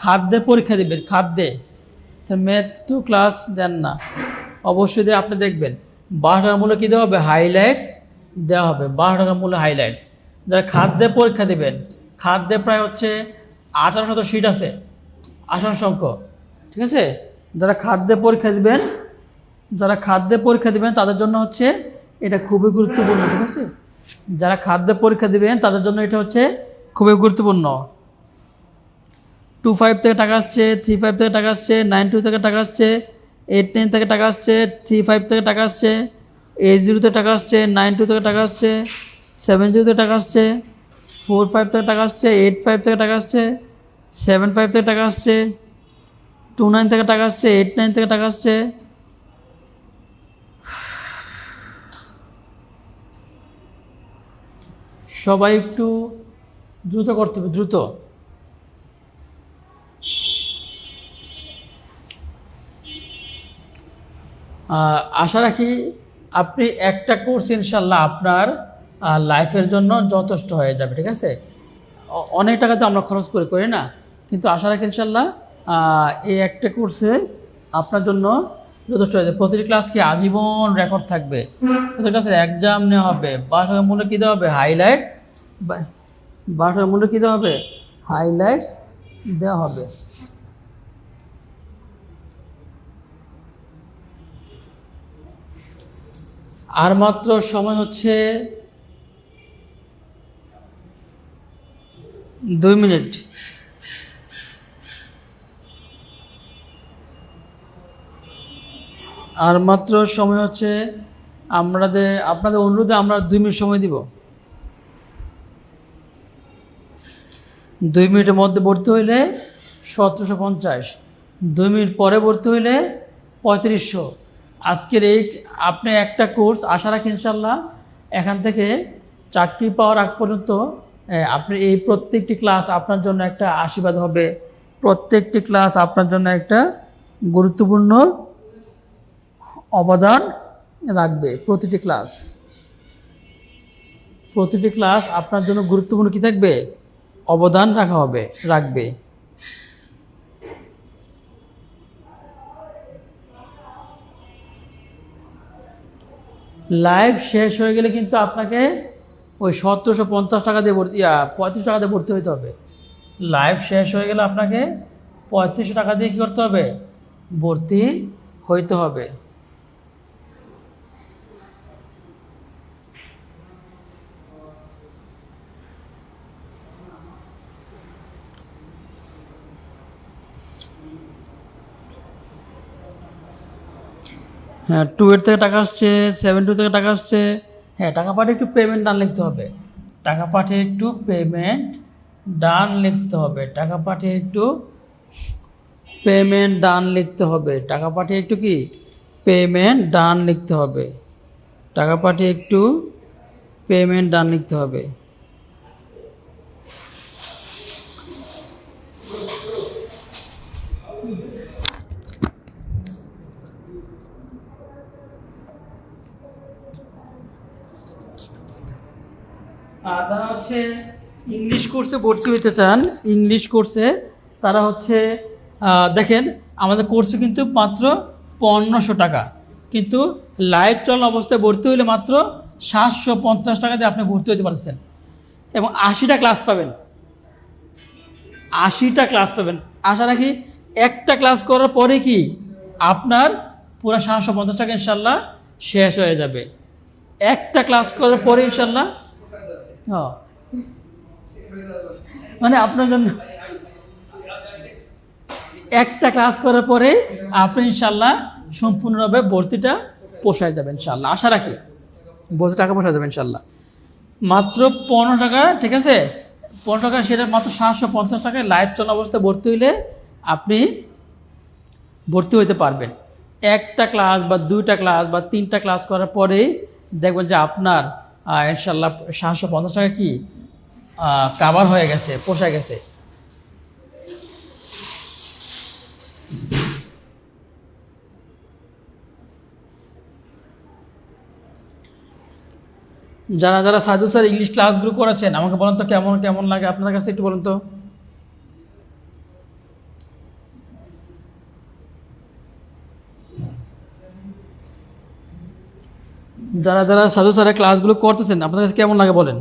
খাদ্যে পরীক্ষা দেবেন, খাদ্যে ম্যাথ 2 ক্লাস দেন না, অবশ্যই দিয়ে আপনি দেখবেন 12 টাকার মূল্য কী দেওয়া হবে? হাইলাইটস দেওয়া হবে, 12 টাকার মূল্য হাইলাইটস। যারা খাদ্যে পরীক্ষা দেবেন, খাদ্যে প্রায় হচ্ছে 1800 সিট আছে, আসন সংখ্যা, ঠিক আছে। যারা খাদ্যে পরীক্ষা দিবেন তাদের জন্য হচ্ছে এটা খুবই গুরুত্বপূর্ণ, ঠিক আছে। যারা খাদ্যে পরীক্ষা দিবেন তাদের জন্য এটা হচ্ছে খুবই গুরুত্বপূর্ণ। 25 থেকে টাকা আসছে, 35 থেকে টাকা আসছে, 92 থেকে টাকা আসছে, 89 থেকে টাকা আসছে, 35 থেকে টাকা আসছে, 80 থেকে টাকা আসছে, 92 থেকে টাকা আসছে, 70 থেকে টাকা আসছে, 45 থেকে টাকা আসছে, 85 থেকে টাকা আসছে, 75 থেকে টাকা আসছে, 29 থেকে টাকা আসছে, 89 থেকে টাকা আসছে। সবাই একটু দ্রুত করতে হবে, দ্রুত। আশা রাখি আপনি একটা কোর্স ইনশাল্লাহ আপনার লাইফের জন্য যথেষ্ট হয়ে যাবে, ঠিক আছে। অনেক টাকা তো আমরা খরচ করি না, কিন্তু আশা রাখি ইনশাল্লাহ এই একটা কোর্সে আপনার জন্য যথেষ্ট হয়ে যাবে। প্রতিটি ক্লাস কি আজীবন রেকর্ড থাকবে, প্রতিটি ক্লাসের এক্সাম নেওয়া হবে, 12 টাকার মূল্য কী দেওয়া হবে? হাইলাইটস। 12 টাকার মূল্য কী দেওয়া হবে? হাইলাইটস দেওয়া হবে। আর মাত্র সময় হচ্ছে 2 মিনিট। আর মাত্র সময় হচ্ছে আপনাদের অনুরোধে আমরা 2 মিনিট সময় দিব। 2 মিনিটের মধ্যে ভর্তি হইলে 1750, 2 মিনিট পরে ভর্তি হইলে 3500। আজকের আপনি একটা কোর্স আশা রাখি ইনশাল্লাহ এখান থেকে চাকরি পাওয়ার আগ পর্যন্ত আপনি এই প্রত্যেকটি ক্লাস আপনার জন্য একটা আশীর্বাদ হবে, প্রত্যেকটি ক্লাস আপনার জন্য একটা গুরুত্বপূর্ণ অবদান রাখবে। প্রতিটি ক্লাস আপনার জন্য গুরুত্বপূর্ণ কী থাকবে? অবদান রাখবে। লাইভ শেষ হয়ে গেলে কিন্তু আপনাকে ওই 1750 টাকা দিয়ে ভর্তি 35 টাকা দিয়ে ভর্তি হইতে হবে। লাইভ শেষ হয়ে গেলে আপনাকে 35 টাকা দিয়ে কী করতে হবে? ভর্তি হইতে হবে। হ্যাঁ, 2 থেকে টাকা আসছে, 7 থেকে টাকা আসছে। হ্যাঁ, টাকা পাঠিয়ে একটু পেমেন্ট ডান লিখতে হবে। টাকা পাঠিয়ে একটু পেমেন্ট ডান লিখতে হবে। টাকা পাঠিয়ে একটু পেমেন্ট ডান লিখতে হবে। টাকা পাঠিয়ে একটু কি পেমেন্ট ডান লিখতে হবে। টাকা পাঠিয়ে একটু পেমেন্ট ডান লিখতে হবে। আর যারা হচ্ছে ইংলিশ কোর্সে ভর্তি হতে চান, ইংলিশ কোর্সে তারা হচ্ছে দেখেন আমাদের কোর্সে কিন্তু মাত্র 1500 টাকা, কিন্তু লাইভ চলার অবস্থায় ভর্তি হলে মাত্র 750 টাকা দিয়ে আপনি ভর্তি হতে পারছেন এবং 80টা ক্লাস পাবেন। 80টা ক্লাস পাবেন। আশা রাখি একটা ক্লাস করার পরে কি আপনার পুরো 750 টাকা ইনশাল্লাহ শেষ হয়ে যাবে। একটা ক্লাস করার পরে ইনশাল্লাহ মানে আপনার জন্য একটা ক্লাস করার পরে আপনি ইনশাল্লাহ সম্পূর্ণভাবে ভর্তিটা পোষায় যাবে ইনশাল্লাহ। আশা রাখি ভর্তি টাকা পোষায় যাবে ইনশাল্লাহ। মাত্র 15 টাকা, ঠিক আছে, 15 টাকা, সেটা মাত্র 750 টাকায় লাইভ চলা অবস্থায় ভর্তি হইলে আপনি ভর্তি হইতে পারবেন। একটা ক্লাস বা 2টা ক্লাস বা 3টা ক্লাস করার পরেই দেখবেন যে আপনার ইনশাল্লাহ 750 টাকা কি কাভার হয়ে গেছে, পোষায় গেছে। যারা যারা সাধু স্যার ইংলিশ ক্লাসগুলো করেছেন আমাকে বলেন তো কেমন কেমন লাগে আপনার কাছে, একটু বলেন তো। যারা যারা সাধু স্যারের ক্লাসগুলো করতেছেন আপনার কাছে কেমন লাগে বলেন।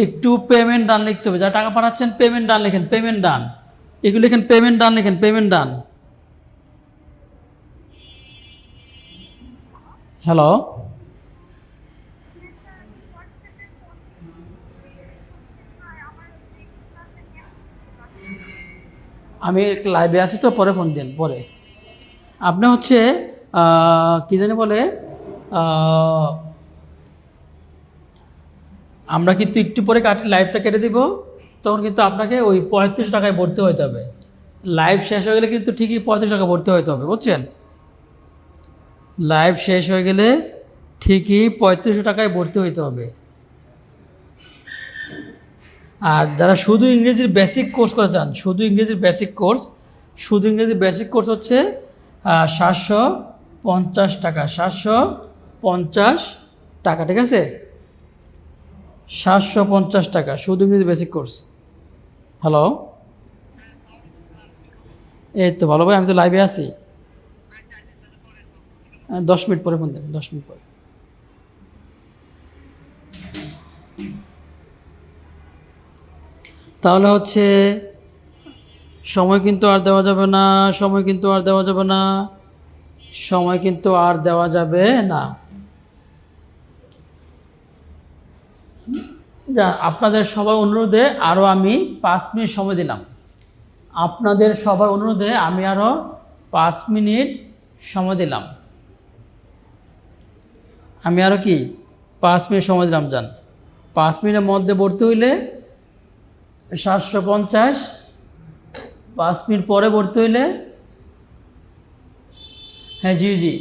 একটু পেমেন্ট ডান লিখতে হবে। যারা টাকা পাঠাচ্ছেন পেমেন্ট ডান লেখেন, পেমেন্ট ডান, এগুলো লেখেন পেমেন্ট ডান লেখেন, পেমেন্ট ডান। হ্যালো, আমি লাইভে আছি তো, পরে ফোন দিন। পরে আপনি হচ্ছে কি জানি বলে আমরা কিন্তু একটু পরে লাইভটা কেটে দিব, তখন কিন্তু আপনাকে ওই 35 টাকায় ভর্তি হতে হবে। লাইভ শেষ হয়ে গেলে কিন্তু ঠিকই 35 টাকা ভর্তি হতে হবে, বুঝছেন। লাইভ শেষ হয়ে গেলে ঠিকই 35 টাকায় ভর্তি হইতে হবে। আর যারা শুধু ইংরেজির বেসিক কোর্স করে চান, শুধু ইংরেজির বেসিক কোর্স, শুধু ইংরেজির বেসিক কোর্স হচ্ছে 750 টাকা, 750 টাকা, ঠিক আছে, 750 টাকা শুধু ইংরেজি বেসিক কোর্স। হ্যালো, এই তো ভালো ভাই, আমি তো লাইভে আছি। 10 মিনিট পরে ফোন দেন, 10 মিনিট পরে। তাহলে হচ্ছে সময় কিন্তু আর দেওয়া যাবে না, সময় কিন্তু আর দেওয়া যাবে না, সময় কিন্তু আর দেওয়া যাবে না। যা আপনাদের সবার অনুরোধে আরও আমি 5 মিনিট সময় দিলাম। আপনাদের সবার অনুরোধে আমি আরও 5 মিনিট সময় দিলাম। আমি আরও কি 5 মিনিট সময় দিলাম। যান 5 মিনিটের মধ্যে ভর্তি হইলে 750, 5 মিনিট পরে ভর্তি হইলে, হ্যাঁ জি জি,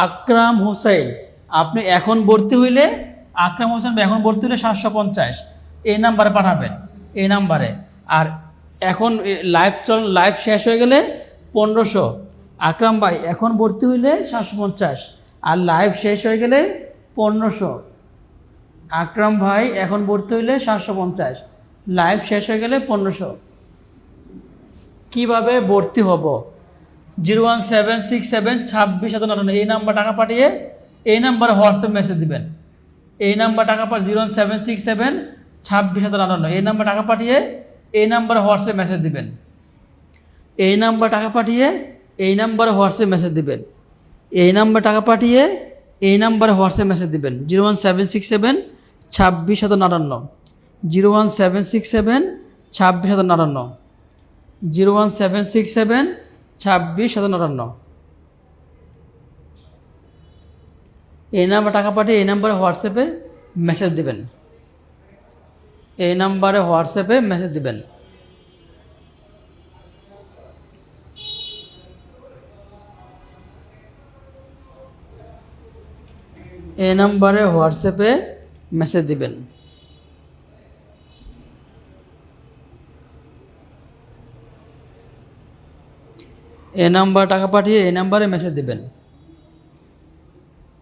আকরাম হোসেন আপনি এখন ভর্তি হইলে, আকরাম হোসেন এখন ভর্তি হলে 750 এই নাম্বারে পাঠাবেন, এই নাম্বারে। আর এখন লাইভ শেষ হয়ে গেলে 1500। আকরাম ভাই এখন ভর্তি হইলে 750 আর লাইভ শেষ হয়ে গেলে 1500। আকরাম ভাই এখন ভর্তি হইলে 750, লাইভ শেষ হয়ে গেলে 1500। কিভাবে ভর্তি হব 017672657 এই নাম্বার টাকা পাঠিয়ে এই নাম্বারে হোয়াটসঅ্যাপ মেসেজ দিবেন। এই নাম্বার টাকা 017672657 এই নাম্বার টাকা পাঠিয়ে এই নাম্বারে হোয়াটসঅ্যাপ মেসেজ দিবেন। এই নাম্বার টাকা পাঠিয়ে এই নাম্বারে হোয়াটসঅ্যাপ মেসেজ দিবেন। এই নাম্বার টাকা পাঠিয়ে এই নাম্বারে হোয়াটসঅ্যাপ মেসেজ দিবেন 017672657 017672657 017672657 এই নাম্বার টাকা পাঠিয়ে এই নাম্বারে হোয়াটসঅ্যাপে মেসেজ দিবেন। এই নাম্বারে হোয়াটসঅ্যাপে মেসেজ দিবেন। এই নাম্বারে হোয়াটসঅ্যাপে মেসেজ দিবেন। এই নাম্বার টাকা পাঠিয়ে এই নাম্বারে মেসেজ দিবেন।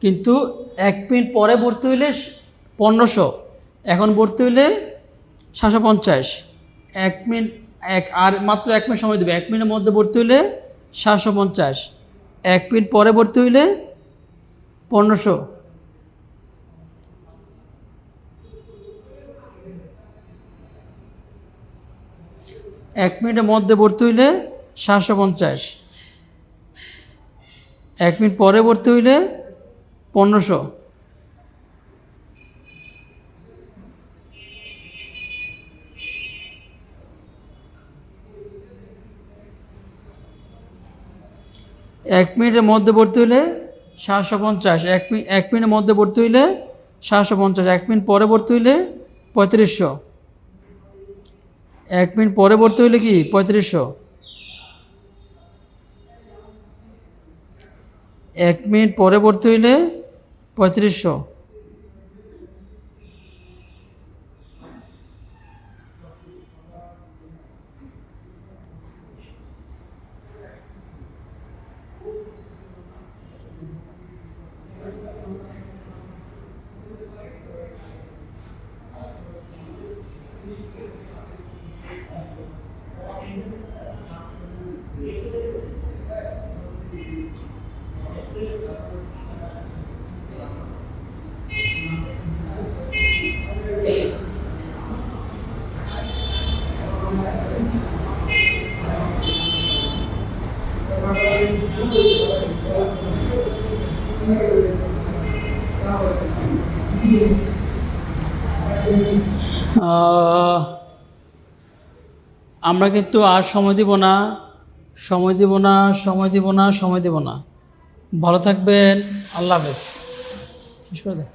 কিন্তু 1 মিনিট পরে ভর্তি হইলে 1500, এখন ভর্তি হইলে 750। 1 মিনিট আর মাত্র 1 মিনিট সময় দেবে। 1 মিনিটের মধ্যে ভর্তি হইলে 750, 1 মিনিট পরে ভর্তি হইলে 1500। এক মিনিটের মধ্যে ভর্তি হইলে 750, 1 মিনিট পরে ভর্তি হইলে 1500। এক মিনিটের মধ্যে ভর্তি হইলে 750, 1 মিনিটের মধ্যে ভর্তি হইলে 750, 1 মিনিট পরে ভর্তি হইলে 3500। 1 মিনিট পরে ভর্তি হইলে কি 3500। 1 মিনিট পরে ভর্তি হইলে 3500। আমরা কিন্তু আর সময় দিব না, সময় দিব না, সময় দিব না, সময় দিব না। ভালো থাকবেন। আল্লাহ হাফেজ। শেষ করে দে।